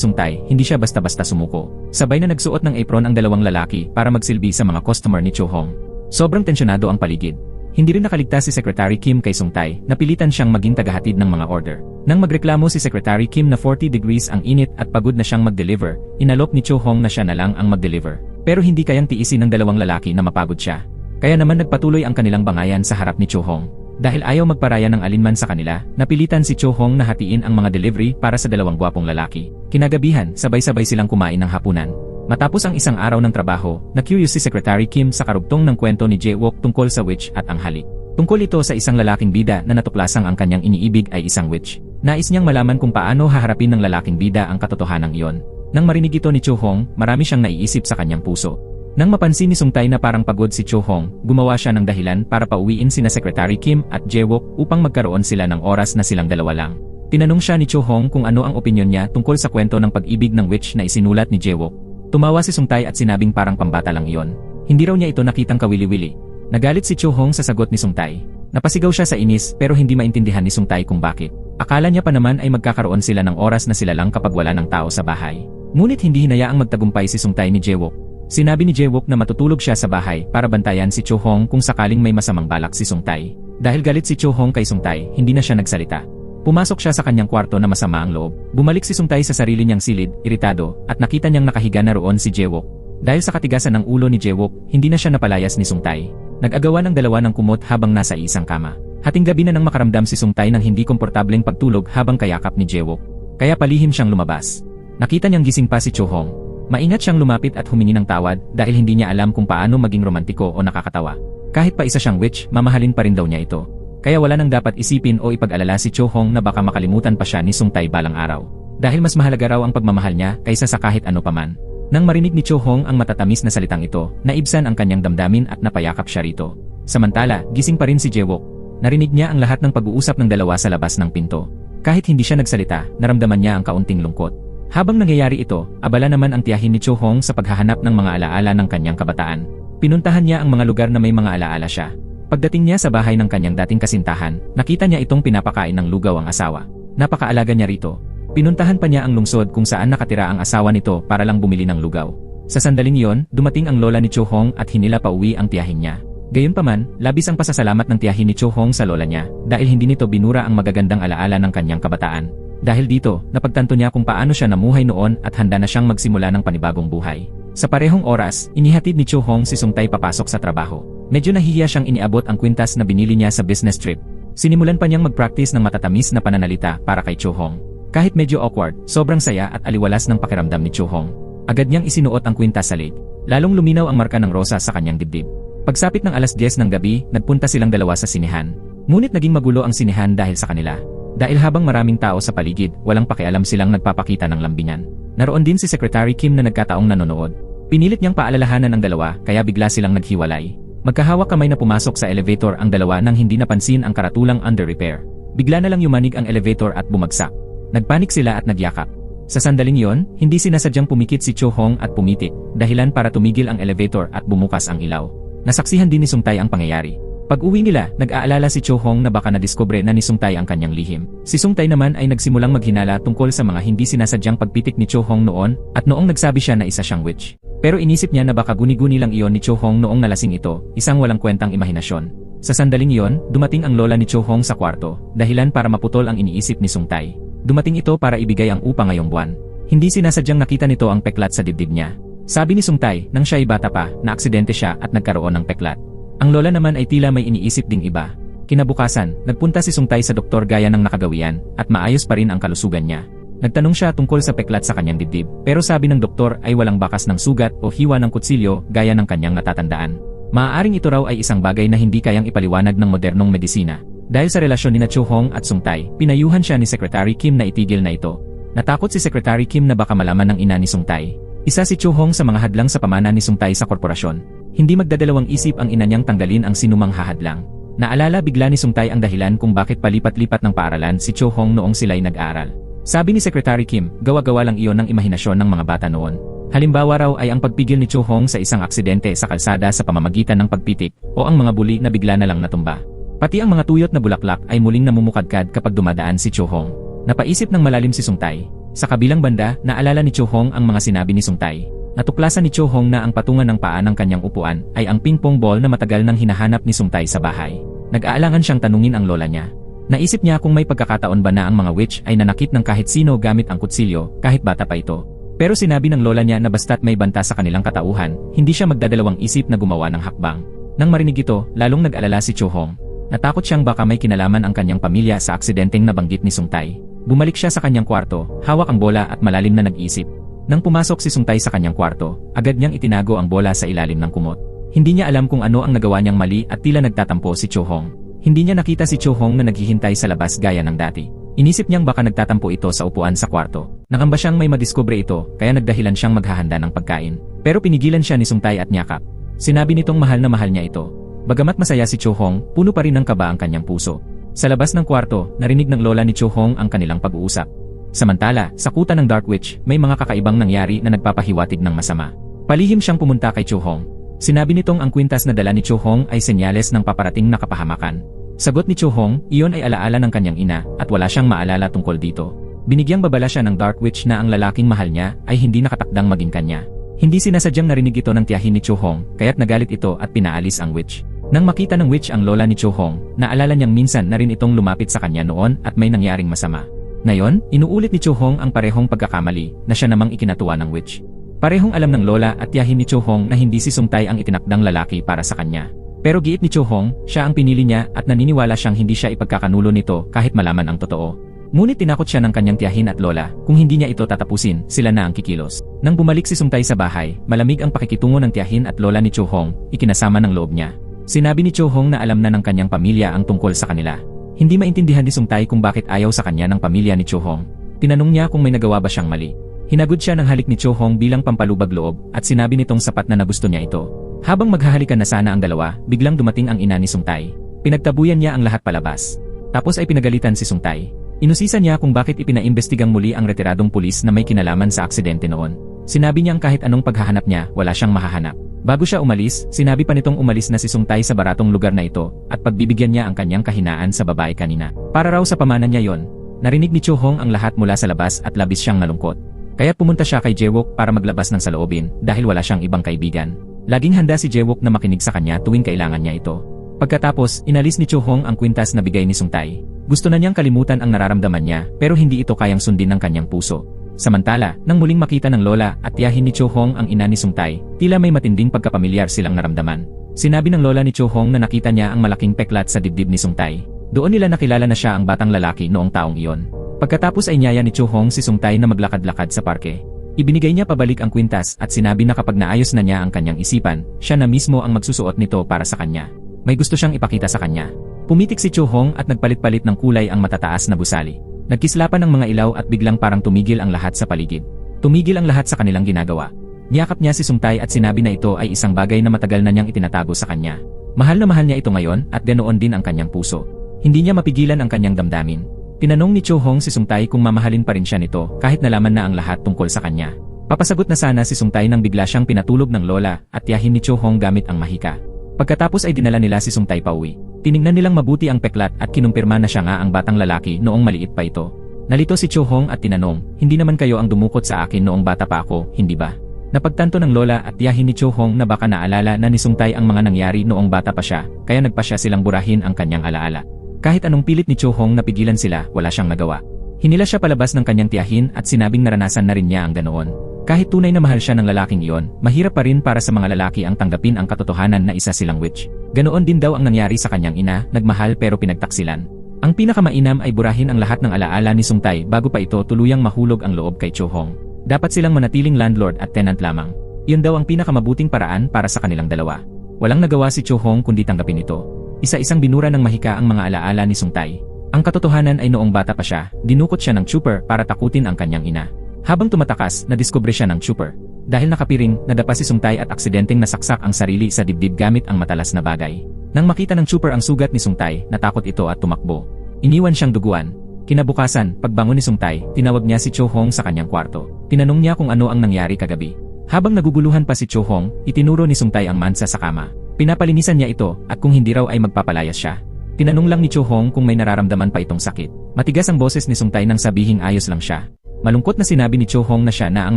Sung Tai, hindi siya basta-basta sumuko. Sabay na nagsuot ng apron ang dalawang lalaki para magsilbi sa mga customer ni Cho Hong. Sobrang tensyonado ang paligid. Hindi rin nakaligtas si Secretary Kim kay Sung Tai, napilitan siyang maging tagahatid ng mga order. Nang magreklamo si Secretary Kim na 40 degrees ang init at pagod na siyang mag-deliver, inalok ni Cho Hong na siya na lang ang mag-deliver. Pero hindi kayang tiisin ng dalawang lalaki na mapagod siya. Kaya naman nagpatuloy ang kanilang bangayan sa harap ni Cho Hong. Dahil ayaw magparaya ng alinman sa kanila, napilitan si Cho Hong na hatiin ang mga delivery para sa dalawang gwapong lalaki. Kinagabihan, sabay-sabay silang kumain ng hapunan. Matapos ang isang araw ng trabaho, na-curious si Secretary Kim sa karugtong ng kwento ni Jae Wook tungkol sa witch at ang halik. Tungkol ito sa isang lalaking bida na natuklasang ang kanyang iniibig ay isang witch. Nais niyang malaman kung paano haharapin ng lalaking bida ang katotohanang iyon. Nang marinig ito ni Cho Hong, marami siyang naiisip sa kanyang puso. Nang mapansin ni Sung Tai na parang pagod si Cho Hong, gumawa siya ng dahilan para pauwiin sina Secretary Kim at Jae Wook upang magkaroon sila ng oras na silang dalawa lang. Tinanong siya ni Cho Hong kung ano ang opinyon niya tungkol sa kwento ng pag-ibig ng witch na isinulat ni Jae Wook. Tumawa si Sung Tai at sinabing parang pambata lang iyon. Hindi raw niya ito nakitang kawili-wili. Nagalit si Cho Hong sa sagot ni Sung Tai. Napasigaw siya sa inis pero hindi maintindihan ni Sung Tai kung bakit. Akala niya pa naman ay magkakaroon sila ng oras na sila lang kapag wala ng tao sa bahay. Ngunit hindi hinayaang magtagumpay si Sung Tai ni Jae Wook. Sinabi ni Jae Wook na matutulog siya sa bahay para bantayan si Cho Hong kung sakaling may masamang balak si Sung Tai. Dahil galit si Cho Hong kay Sung Tai, hindi na siya nagsalita. Pumasok siya sa kanyang kwarto na masama ang loob. Bumalik si Sung Tai sa sarili niyang silid, iritado, at nakita niyang nakahiga na roon si Jae Wook. Dahil sa katigasan ng ulo ni Jae Wook, hindi na siya napalayas ni Sung Tai. Nag-agawan ng dalawa ng kumot habang nasa isang kama. Hating gabi na nang makaramdam si Sung Tai ng hindi komportableng pagtulog habang kayakap ni Jae Wook. Kaya palihim siyang lumabas. Nakita niyang gising pa si Cho Hong. Maingat siyang lumapit at humingi ng tawad dahil hindi niya alam kung paano maging romantiko o nakakatawa. Kahit pa isa siyang witch, mamahalin pa rin daw niya ito. Kaya wala nang dapat isipin o ipag-alala si Cho Hong na baka makalimutan pa siya ni Sung Tai balang araw. Dahil mas mahalaga raw ang pagmamahal niya kaysa sa kahit ano paman. Nang marinig ni Cho Hong ang matatamis na salitang ito, naibsan ang kanyang damdamin at napayakap siya rito. Samantala, gising pa rin si Jae Wook. Narinig niya ang lahat ng pag-uusap ng dalawa sa labas ng pinto. Kahit hindi siya nagsalita, naramdaman niya ang kaunting lungkot. Habang nangyayari ito, abala naman ang tiyahin ni Cho Hong sa paghahanap ng mga alaala ng kanyang kabataan. Pinuntahan niya ang mga lugar na may mga alaala siya. Pagdating niya sa bahay ng kanyang dating kasintahan, nakita niya itong pinapakain ng lugaw ang asawa. Napakaalaga niya rito. Pinuntahan pa niya ang lungsod kung saan nakatira ang asawa nito para lang bumili ng lugaw. Sa sandaling iyon, dumating ang lola ni Cho Hong at hinila pauwi ang tiyahin niya. Gayunpaman, labis ang pasasalamat ng tiyahin ni Cho Hong sa lola niya dahil hindi nito binura ang magagandang alaala ng kanyang kabataan. Dahil dito, napagtanto niya kung paano siya namuhay noon at handa na siyang magsimula ng panibagong buhay. Sa parehong oras, inihatid ni Cho Hong si Sung Tai papasok sa trabaho. Medyo nahihiya siyang iniabot ang kwintas na binili niya sa business trip. Sinimulan pa niyang mag-practice ng matatamis na pananalita para kay Cho Hong. Kahit medyo awkward, sobrang saya at aliwalas ng pakiramdam ni Cho Hong. Agad niyang isinuot ang kwintas sa leg. Lalong luminaw ang marka ng rosa sa kanyang dibdib. Pagsapit ng alas 10 ng gabi, nagpunta silang dalawa sa sinehan. Ngunit naging magulo ang sinehan dahil sa kanila. Dahil habang maraming tao sa paligid, walang pakialam silang nagpapakita ng lambingan. Naroon din si Secretary Kim na nagkataong nanonood. Pinilit niyang paalalahanan ang dalawa kaya bigla silang naghiwalay. Magkahawak kamay na pumasok sa elevator ang dalawa nang hindi napansin ang karatulang under repair. Bigla na lang yumanig ang elevator at bumagsak. Nagpanik sila at nagyakap. Sa sandaling yon, hindi sinasadyang pumikit si Cho Hong at pumitik, dahilan para tumigil ang elevator at bumukas ang ilaw. Nasaksihan din ni Sung Tai ang pangyayari. Pag-uwi nila, nag-aalala si Cho Hong na baka nadiskubre na ni Sung Tai ang kanyang lihim. Si Sung Tai naman ay nagsimulang maghinala tungkol sa mga hindi sinasadyang pagpitik ni Cho Hong noon at noong nagsabi siya na isa siyang witch. Pero inisip niya na baka guni-guni lang iyon ni Cho Hong noong nalasing ito, isang walang kwentang imahinasyon. Sa sandaling iyon, dumating ang lola ni Cho Hong sa kwarto, dahilan para maputol ang iniisip ni Sung Tai. Dumating ito para ibigay ang upa ngayong buwan. Hindi sinasadyang nakita nito ang peklat sa dibdib niya. Sabi ni Sung Tai, nang siya ay bata pa, na aksidente siya at nagkaroon ng peklat. Ang lola naman ay tila may iniisip ding iba. Kinabukasan, nagpunta si Sung Tai sa doktor gaya ng nakagawian, at maayos pa rin ang kalusugan niya. Nagtanong siya tungkol sa peklat sa kanyang dibdib, pero sabi ng doktor ay walang bakas ng sugat o hiwa ng kutsilyo gaya ng kanyang natatandaan. Maaaring ito raw ay isang bagay na hindi kayang ipaliwanag ng modernong medisina. Dahil sa relasyon ni Cho Hong at Sung Tai, pinayuhan siya ni Secretary Kim na itigil na ito. Natakot si Secretary Kim na baka malaman ng ina ni Sung Tai. Isa si Chu Hong sa mga hadlang sa pamana ni Sung Tae sa korporasyon. Hindi magdadalawang isip ang ina niyang tanggalin ang sinumang hahadlang. Naalala bigla ni Sung Tae ang dahilan kung bakit palipat-lipat ng paaralan si Chu Hong noong sila'y nag-aaral. Sabi ni Secretary Kim, gawa-gawa lang iyon ng imahinasyon ng mga bata noon. Halimbawa raw ay ang pagpigil ni Chu Hong sa isang aksidente sa kalsada sa pamamagitan ng pagpitik o ang mga buli na bigla na lang natumba. Pati ang mga tuyot na bulaklak ay muling namumukadkad kapag dumadaan si Chu Hong. Napaisip ng malalim si Sung Tae. Sa kabilang banda, naalala ni Chu Hong ang mga sinabi ni Sung Tae. Natuklasan ni Chu Hong na ang patungan ng paa ng kanyang upuan ay ang ping-pong ball na matagal nang hinahanap ni Sung Tae sa bahay. Nag-aalangan siyang tanungin ang lola niya. Naisip niya kung may pagkakataon ba na ang mga witch ay nanakit ng kahit sino gamit ang kutsilyo kahit bata pa ito. Pero sinabi ng lola niya na basta't may banta sa kanilang katauhan, hindi siya magdadalawang isip na gumawa ng hakbang. Nang marinig ito, lalong nag-alala si Chu Hong. Natakot siyang baka may kinalaman ang kanyang pamilya sa aksidenteng nabanggit ni Sung Tae. Bumalik siya sa kanyang kwarto, hawak ang bola at malalim na nag-isip. Nang pumasok si Sung Tae sa kanyang kwarto, agad niyang itinago ang bola sa ilalim ng kumot. Hindi niya alam kung ano ang nagawa niyang mali at tila nagtatampo si Chu Hong. Hindi niya nakita si Chu Hong na naghihintay sa labas gaya ng dati. Inisip niyang baka nagtatampo ito sa upuan sa kwarto. Nakamba siyang may madiskubre ito, kaya nagdahilan siyang maghahanda ng pagkain. Pero pinigilan siya ni Sung Tae at niyakap. Sinabi nitong mahal na mahal niya ito. Bagamat masaya si Chu Hong, puno pa rin ng kaba ang kanyang puso. Sa labas ng kwarto, narinig ng lola ni Chu Hong ang kanilang pag-uusap. Samantala, sa kuta ng Dark Witch, may mga kakaibang nangyari na nagpapahiwatig ng masama. Palihim siyang pumunta kay Chu Hong. Sinabi nitong ang kwintas na dala ni Chu Hong ay senyales ng paparating na kapahamakan. Sagot ni Chu Hong, iyon ay alaala ng kanyang ina at wala siyang maalala tungkol dito. Binigyang babala siya ng Dark Witch na ang lalaking mahal niya ay hindi nakatakdang maging kanya. Hindi sinasadyang narinig ito ng tiyahin ni Chu Hong, kaya't nagalit ito at pinaalis ang witch. Nang makita ng witch ang lola ni Chu Hong, naalala niyang minsan na rin itong lumapit sa kanya noon at may nangyaring masama. Ngayon, inuulit ni Chu Hong ang parehong pagkakamali na siya namang ikinatuwa ng witch. Parehong alam ng lola at tiyahin ni Chu Hong na hindi si Sung Tae ang itinakdang lalaki para sa kanya. Pero giit ni Chu Hong, siya ang pinili niya at naniniwala siyang hindi siya ipagkakanulo nito kahit malaman ang totoo. Ngunit tinakot siya ng kanyang tiyahin at lola, kung hindi niya ito tatapusin, sila na ang kikilos. Nang bumalik si Sung Tae sa bahay, malamig ang pakikitungo ng tiyahin at lola ni Chu Hong, ikinasama ng loob niya. Sinabi ni Chu Hong na alam na ng kanyang pamilya ang tungkol sa kanila. Hindi maintindihan ni Sung Tae kung bakit ayaw sa kanya ng pamilya ni Chu Hong. Tinanong niya kung may nagawa ba siyang mali. Hinagod siya ng halik ni Chu Hong bilang pampalubag loob at sinabi nitong sapat na nagusto niya ito. Habang maghahalikan na sana ang dalawa, biglang dumating ang ina ni Sung Tae. Pinagtabuyan niya ang lahat palabas. Tapos ay pinagalitan si Sung Tae. Inusisa niya kung bakit ipinaimbestigang muli ang retiradong pulis na may kinalaman sa aksidente noon. Sinabi niyang kahit anong paghahanap niya, wala siyang mahahanap. Bago siya umalis, sinabi pa nitong umalis na si Sung Tae sa baratong lugar na ito at pagbibigyan niya ang kanyang kahinaan sa babae kanina. Para raw sa pamana niya yon. Narinig ni Chu Hong ang lahat mula sa labas at labis siyang nalungkot. Kaya pumunta siya kay Jae-wook para maglabas ng saloobin dahil wala siyang ibang kaibigan. Laging handa si Jae-wook na makinig sa kanya tuwing kailangan niya ito. Pagkatapos, inalis ni Chu Hong ang kwintas na bigay ni Sung Tae. Gusto na niyang kalimutan ang nararamdaman niya pero hindi ito kayang sundin ng kanyang puso. Samantala, nang muling makita ng lola at tiyahin ni Chu Hong ang ina ni Sung Tae, tila may matinding pagkapamilyar silang naramdaman. Sinabi ng lola ni Chu Hong na nakita niya ang malaking peklat sa dibdib ni Sung Tae. Doon nila nakilala na siya ang batang lalaki noong taong iyon. Pagkatapos ay niyaya ni Chu Hong si Sung Tae na maglakad-lakad sa parke. Ibinigay niya pabalik ang kwintas at sinabi na kapag naayos na niya ang kanyang isipan, siya na mismo ang magsusuot nito para sa kanya. May gusto siyang ipakita sa kanya. Pumitik si Chu Hong at nagpalit-palit ng kulay ang matataas na busali. Nagkislapan ng mga ilaw at biglang parang tumigil ang lahat sa paligid. Tumigil ang lahat sa kanilang ginagawa. Niyakap niya si Sung Tae at sinabi na ito ay isang bagay na matagal na niyang itinatago sa kanya. Mahal na mahal niya ito ngayon at ganoon din ang kanyang puso. Hindi niya mapigilan ang kanyang damdamin. Tinanong ni Chu Hong si Sung Tae kung mamahalin pa rin siya nito kahit nalaman na ang lahat tungkol sa kanya. Papasagot na sana si Sung Tae nang bigla siyang pinatulog ng lola at tiyahin ni Chu Hong gamit ang mahika. Pagkatapos ay dinala nila si Sung Tae pauwi. Tiningnan nilang mabuti ang peklat at kinumpirma na siya nga ang batang lalaki noong maliit pa ito. Nalito si Chu Hong at tinanong, hindi naman kayo ang dumukot sa akin noong bata pa ako, hindi ba? Napagtanto ng lola at tiyahin ni Chu Hong na baka naalala na ni Sung Tae ang mga nangyari noong bata pa siya, kaya nagpasya silang burahin ang kanyang alaala. Kahit anong pilit ni Chu Hong na pigilan sila, wala siyang nagawa. Hinila siya palabas ng kanyang tiyahin at sinabing naranasan na rin niya ang ganoon. Kahit tunay na mahal siya ng lalaking iyon, mahirap pa rin para sa mga lalaki ang tanggapin ang katotohanan na isa silang witch. Ganoon din daw ang nangyari sa kanyang ina, nagmahal pero pinagtaksilan. Ang pinakamainam ay burahin ang lahat ng alaala ni Sung Tae bago pa ito tuluyang mahulog ang loob kay Chu Hong. Dapat silang manatiling landlord at tenant lamang. Iyon daw ang pinakamabuting paraan para sa kanilang dalawa. Walang nagawa si Chu Hong kundi tanggapin ito. Isa-isang binura ng mahika ang mga alaala ni Sung Tae. Ang katotohanan ay noong bata pa siya, dinukot siya ng chopper para takutin ang kanyang ina. Habang tumatakas, nadiskubre siya ng chopper. Dahil nakapiring, nadapa si Sungtay at aksidenteng nasaksak ang sarili sa dibdib gamit ang matalas na bagay. Nang makita ng trooper ang sugat ni Sungtay, natakot ito at tumakbo. Iniwan siyang duguan. Kinabukasan, pagbangon ni Sungtay, tinawag niya si Cho Hong sa kanyang kwarto. Tinanong niya kung ano ang nangyari kagabi. Habang naguguluhan pa si Cho Hong, itinuro ni Sungtay ang mansa sa kama. Pinapalinisan niya ito at kung hindi raw ay magpapalayas siya. Tinanong lang ni Cho Hong kung may nararamdaman pa itong sakit. Matigas ang boses ni Sungtay nang sabihing ayos lang siya. Malungkot na sinabi ni Cho Hong na siya na ang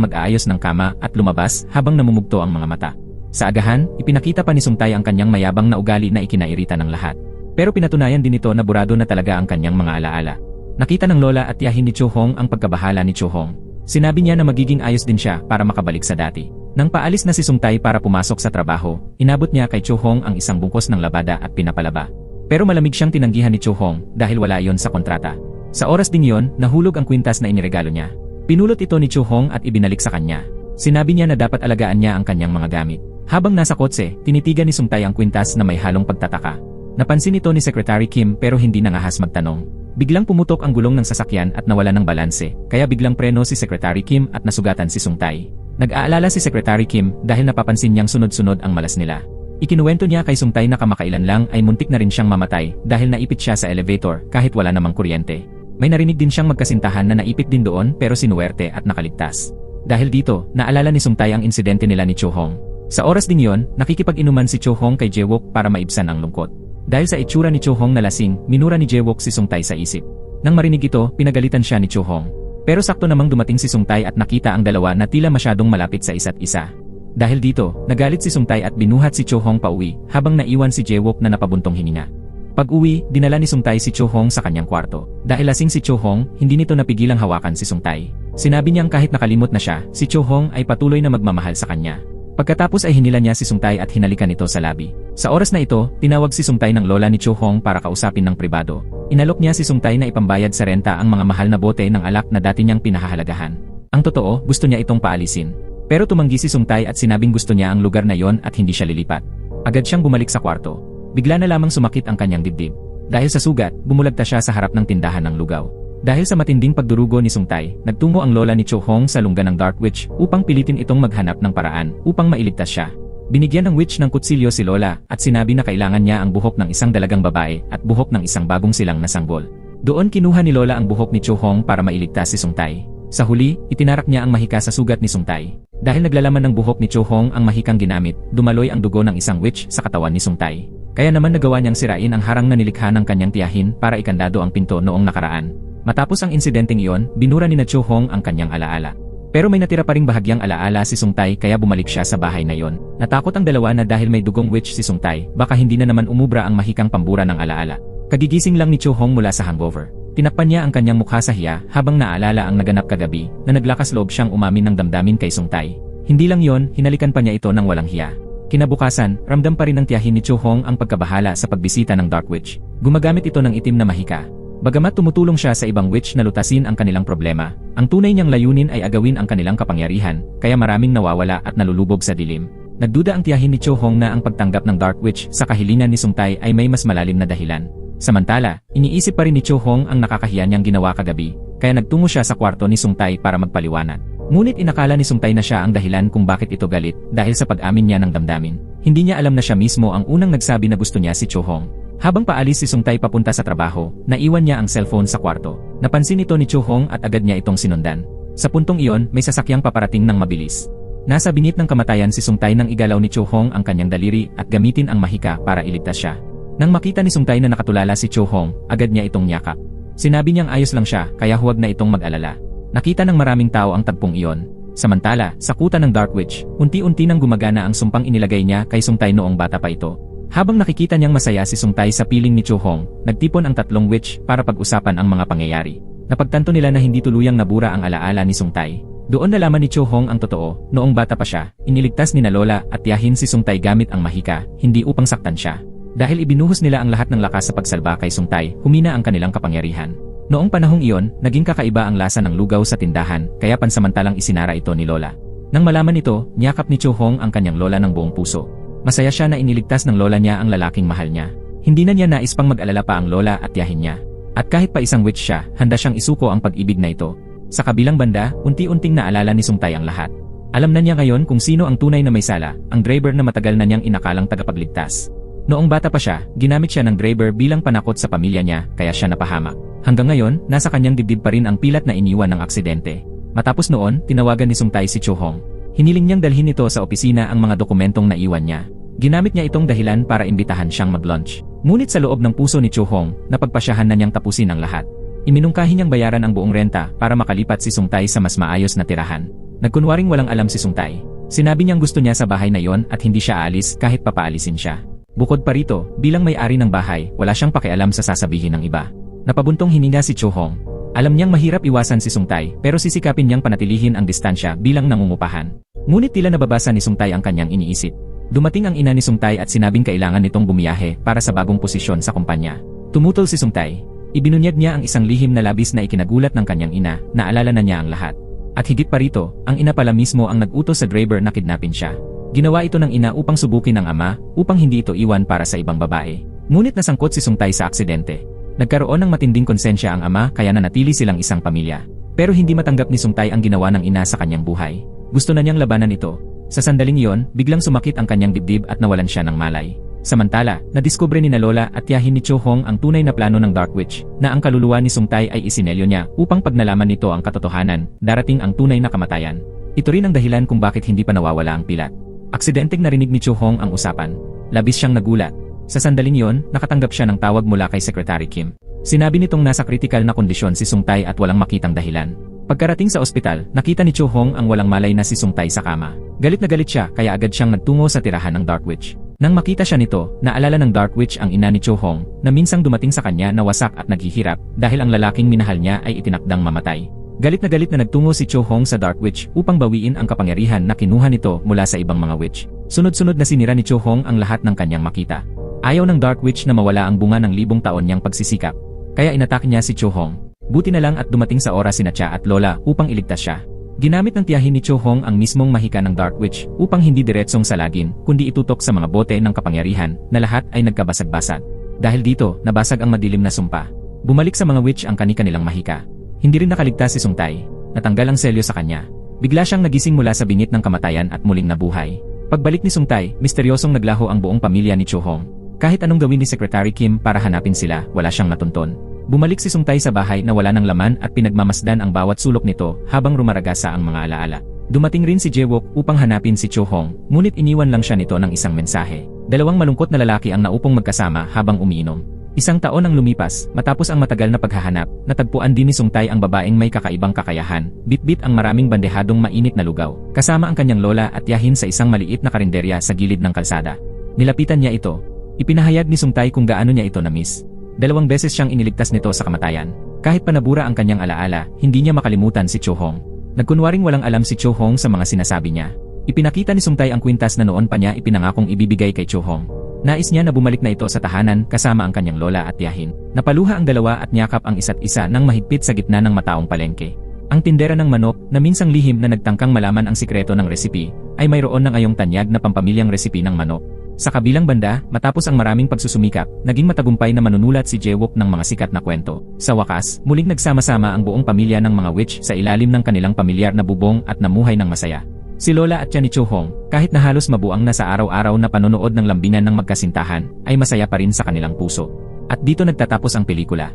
mag-aayos ng kama at lumabas habang namumugto ang mga mata. Sa agahan, ipinakita pa ni Sungtay ang kanyang mayabang na ugali na ikinairita ng lahat. Pero pinatunayan din ito na burado na talaga ang kanyang mga alaala. Nakita ng lola at tiyahin ni Cho Hong ang pagkabahala ni Cho Hong. Sinabi niya na magiging ayos din siya para makabalik sa dati. Nang paalis na si Sungtay para pumasok sa trabaho, inabot niya kay Cho Hong ang isang bungkos ng labada at pinapalaba. Pero malamig siyang tinanggihan ni Cho Hong dahil wala iyon sa kontrata. Sa oras din iyon, nahulog ang kwintas na iniregalo niya. Pinulot ito ni Cho Hong at ibinalik sa kanya. Sinabi niya na dapat alagaan niya ang kanyang mga gamit. Habang nasa kotse, tinitigan ni Sungtay ang kwintas na may halong pagtataka. Napansin ito ni Secretary Kim pero hindi nangahas magtanong. Biglang pumutok ang gulong ng sasakyan at nawala ng balanse, kaya biglang preno si Secretary Kim at nasugatan si Sungtay. Nag-aalala si Secretary Kim dahil napapansin niyang sunod-sunod ang malas nila. Ikinuwento niya kay Sungtay na kamakailan lang ay muntik na rin siyang mamatay dahil naipit siya sa elevator kahit wala namang kuryente. May narinig din siyang magkasintahan na naipit din doon pero sinuwerte at nakaligtas. Dahil dito, naalala ni Sungtay ang insidente nila ni Cho Hong. Sa oras din yon, nakikipag-inuman si Cho Hong kay Jae-wook para maibsan ang lungkot. Dahil sa itsura ni Cho Hong na lasing, minura ni Jae-wook si Sungtay sa isip. Nang marinig ito, pinagalitan siya ni Cho Hong. Pero sakto namang dumating si Sungtay at nakita ang dalawa na tila masyadong malapit sa isa't isa. Dahil dito, nagalit si Sungtay at binuhat si Cho Hong pauwi, habang naiwan si Jae-wook na napabuntong hininga. Pag-uwi, dinala ni Sungtay si Cho Hong sa kanyang kwarto. Dahil lasing si Cho Hong, hindi nito napigilang hawakan si Sungtay. Sinabi niyang kahit nakalimot na siya, si Cho Hong ay patuloy na magmamahal sa kanya. Pagkatapos ay hinila niya si Sungtay at hinalikan ito sa labi. Sa oras na ito, tinawag si Sungtay ng lola ni Cho Hong para kausapin ng pribado. Inalok niya si Sungtay na ipambayad sa renta ang mga mahal na bote ng alak na dati niyang pinahahalagahan. Ang totoo, gusto niya itong paalisin. Pero tumanggi si Sungtay at sinabing gusto niya ang lugar na yon at hindi siya lilipat. Agad siyang bumalik sa kwarto. Bigla na lamang sumakit ang kanyang dibdib. Dahil sa sugat, bumulagta siya sa harap ng tindahan ng lugaw. Dahil sa matinding pagdurugo ni Sungtay, nagtungo ang lola ni Cho Hong sa lungga ng Dark Witch upang pilitin itong maghanap ng paraan upang mailigtas siya. Binigyan ng witch ng kutsilyo si lola at sinabi na kailangan niya ang buhok ng isang dalagang babae at buhok ng isang bagong silang na sanggol. Doon kinuha ni lola ang buhok ni Cho Hong para mailigtas si Sungtay. Sa huli, itinarak niya ang mahika sa sugat ni Sungtay. Dahil naglalaman ng buhok ni Cho Hong ang mahikang ginamit, dumaloy ang dugo ng isang witch sa katawan ni Sungtay. Kaya naman nagawa niyang sirain ang harang na nilikha ng kanyang tiyahin para ikandado ang pinto noong nakaraan. Matapos ang insidenteng iyon, binura ni Cho Hong ang kanyang alaala. Pero may natira pa ring bahagyang alaala si Sungtay kaya bumalik siya sa bahay na yon. Natakot ang dalawa na dahil may dugong witch si Sungtay, baka hindi na naman umubra ang mahikang pambura ng alaala. Kagigising lang ni Cho Hong mula sa hangover. Tinakpan niya ang kanyang mukha sa hiya habang naalala ang naganap kagabi na naglakas loob siyang umamin ng damdamin kay Sungtay. Hindi lang yon, hinalikan pa niya ito ng walang hiya. Kinabukasan, ramdam pa rin ng tiyahin ni Cho Hong ang pagkabahala sa pagbisita ng Dark Witch. Gumagamit ito ng itim na mahika. Bagamat tumutulong siya sa ibang witch na lutasin ang kanilang problema, ang tunay niyang layunin ay agawin ang kanilang kapangyarihan, kaya maraming nawawala at nalulubog sa dilim. Nagduda ang tiyahin ni Cho Hong na ang pagtanggap ng Dark Witch sa kahilingan ni Sungtay ay may mas malalim na dahilan. Samantala, iniisip pa rin ni Cho Hong ang nakakahiya niyang ginawa kagabi, kaya nagtungo siya sa kwarto ni Sungtay para magpaliwanag. Ngunit inakala ni Sungtay na siya ang dahilan kung bakit ito galit dahil sa pag-amin niya ng damdamin. Hindi niya alam na siya mismo ang unang nagsabi na gusto niya si Cho Hong. Habang paalis si Sungtay papunta sa trabaho, naiwan niya ang cellphone sa kwarto. Napansin ito ni Cho Hong at agad niya itong sinundan. Sa puntong iyon, may sasakyang paparating ng mabilis. Nasa bingit ng kamatayan si Sungtay nang igalaw ni Cho Hong ang kanyang daliri at gamitin ang mahika para iligtas siya. Nang makita ni Sungtay na nakatulala si Cho Hong, agad niya itong niyakap. Sinabi niyang ayos lang siya kaya huwag na itong mag-alala. Nakita ng maraming tao ang tagpong iyon. Samantala, sa kuta ng Dark Witch, unti-unti nang gumagana ang sumpang inilagay niya kay Sungtay noong bata pa ito. Habang nakikita niyang masaya si Sungtay sa piling ni Cho Hong, nagtipon ang tatlong witch para pag-usapan ang mga pangyayari. Napagtanto nila na hindi tuluyang nabura ang alaala ni Sungtay. Doon nalaman ni Cho Hong ang totoo, noong bata pa siya, iniligtas ni na lola at tiyahin si Sungtay gamit ang mahika, hindi upang saktan siya. Dahil ibinuhos nila ang lahat ng lakas sa pagsalba kay Sungtay, humina ang kanilang kapangyarihan. Noong panahong iyon, naging kakaiba ang lasa ng lugaw sa tindahan, kaya pansamantalang isinara ito ni lola. Nang malaman ito, niyakap ni Cho Hong ang kanyang lola ng buong puso. Masaya siya na iniligtas ng lola niya ang lalaking mahal niya. Hindi na niya nais pang mag-alala pa ang lola at tiyahin niya. At kahit pa isang witch siya, handa siyang isuko ang pag-ibig na ito. Sa kabilang banda, unti-unting naalala ni Sungtay ang lahat. Alam na niya ngayon kung sino ang tunay na may sala, ang Draber na matagal na niyang inakalang tagapagligtas. Noong bata pa siya, ginamit siya ng Draber bilang panakot sa pamilya niya, kaya siya napahamak. Hanggang ngayon, nasa kanyang dibdib pa rin ang pilat na iniwan ng aksidente. Matapos noon, tinawagan ni Sungtay si Cho Hong. Hiniling niyang dalhin ito sa opisina ang mga dokumentong naiwan niya. Ginamit niya itong dahilan para imbitahan siyang mag-lunch. Ngunit sa loob ng puso ni Cho Hong, napagpasyahan na niyang tapusin ang lahat. Iminungkahi niyang bayaran ang buong renta para makalipat si Sungtay sa mas maayos na tirahan. Nagkunwaring walang alam si Sungtay. Sinabi niyang gusto niya sa bahay na yon at hindi siya aalis kahit papaalisin siya. Bukod pa rito, bilang may-ari ng bahay, wala siyang pakialam sa sasabihin ng iba. Napabuntong hininga si Cho Hong. Alam niyang mahirap iwasan si Sungtay pero sisikapin niyang panatilihin ang distansya bilang nangungupahan. Ngunit tila nababasa ni Sungtay ang kanyang iniisip. Dumating ang ina ni Sungtay at sinabing kailangan nitong bumiyahe para sa bagong posisyon sa kumpanya. Tumutol si Sungtay. Ibinunyag niya ang isang lihim na labis na ikinagulat ng kanyang ina, naalala na niya ang lahat. At higit pa rito, ang ina pala mismo ang nag-utos sa Draber na kidnapin siya. Ginawa ito ng ina upang subukin ang ama, upang hindi ito iwan para sa ibang babae. Ngunit nasangkot si Sungtay sa aksidente. Nagkaroon ng matinding konsensya ang ama kaya nanatili silang isang pamilya. Pero hindi matanggap ni Sungtay ang ginawa ng ina sa kanyang buhay. Gusto na niyang labanan ito. Sa sandaling iyon, biglang sumakit ang kanyang dibdib at nawalan siya ng malay. Samantala, nadiskubre ni na Lola at tiyahin ni Cho Hong ang tunay na plano ng Dark Witch, na ang kaluluwa ni Sungtay ay isinelyo niya upang pag nalaman nito ang katotohanan, darating ang tunay na kamatayan. Ito rin ang dahilan kung bakit hindi pa nawawala ang pilat. Aksidenteng narinig ni Cho Hong ang usapan. Labis siyang nagulat. Sa sandaling iyon, nakatanggap siya ng tawag mula kay Secretary Kim. Sinabi nitong nasa kritikal na kondisyon si Sungtay at walang makitang dahilan. Pagkarating sa ospital, nakita ni Cho Hong ang walang malay na si Sungtay sa kama. Galit na galit siya kaya agad siyang nagtungo sa tirahan ng Dark Witch. Nang makita siya nito, naalala ng Dark Witch ang ina ni Cho Hong na minsang dumating sa kanya na wasak at naghihirap dahil ang lalaking minahal niya ay itinakdang mamatay. Galit na nagtungo si Cho Hong sa Dark Witch upang bawiin ang kapangyarihan na kinuha nito mula sa ibang mga witch. Sunod-sunod na sinira ni Cho Hong ang lahat ng kanyang makita. Ayaw ng Dark Witch na mawala ang bunga ng libong taon niyang pagsisikap. Kaya inatake niya si Cho Hong. Buti na lang at dumating sa oras sina Cha at Lola upang iligtas siya. Ginamit ng tiyahin ni Cho Hong ang mismong mahika ng Dark Witch upang hindi diretsong salagin kundi itutok sa mga bote ng kapangyarihan na lahat ay nagkabasag-basag. Dahil dito, nabasag ang madilim na sumpa. Bumalik sa mga witch ang kani-kanilang mahika. Hindi rin nakaligtas si Sungtay. Natanggal ang selyo sa kanya. Bigla siyang nagising mula sa bingit ng kamatayan at muling nabuhay. Pagbalik ni Sungtay, misteryosong naglaho ang buong pamilya ni Cho Hong. Kahit anong gawin ni Secretary Kim para hanapin sila, wala siyang natunton. Bumalik si Sungtay sa bahay na wala ng laman at pinagmamasdan ang bawat sulok nito habang rumaragasa ang mga alaala. Dumating rin si Jae-wook upang hanapin si Cho Hong, ngunit iniwan lang siya nito ng isang mensahe. Dalawang malungkot na lalaki ang naupong magkasama habang umiinom. Isang taon ang lumipas, matapos ang matagal na paghahanap, natagpuan din ni Sungtay ang babaeng may kakaibang kakayahan, bitbit ang maraming bandehadong mainit na lugaw, kasama ang kanyang lola at tiyahin sa isang maliit na karinderya sa gilid ng kalsada. Nilapitan niya ito. Ipinahayag ni Sungtay kung gaano niya ito na-miss. 2 beses siyang iniligtas nito sa kamatayan. Kahit panabura ang kanyang alaala, hindi niya makalimutan si Cho Hong. Nagkunwaring walang alam si Cho Hong sa mga sinasabi niya. Ipinakita ni Sungtay ang kwintas na noon pa niya ipinangakong ibibigay kay Cho Hong. Nais niya na bumalik na ito sa tahanan kasama ang kanyang lola at tiyahin. Napaluha ang dalawa at niyakap ang isa't isa nang mahigpit sa gitna ng mataong palengke. Ang tindera ng manok na minsang lihim na nagtangkang malaman ang sikreto ng resipi ay mayroon ng ayong tanyag na pampamilyang resipi ng manok. Sa kabilang banda, matapos ang maraming pagsusumikap, naging matagumpay na manunulat si Jae-wook ng mga sikat na kwento. Sa wakas, muling nagsama-sama ang buong pamilya ng mga witch sa ilalim ng kanilang pamilyar na bubong at namuhay ng masaya. Si Lola at ni Cho Hong, kahit na halos mabuang na sa araw-araw na panonood ng lambingan ng magkasintahan, ay masaya pa rin sa kanilang puso. At dito nagtatapos ang pelikula.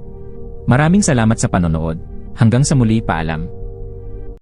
Maraming salamat sa panonood. Hanggang sa muli, paalam.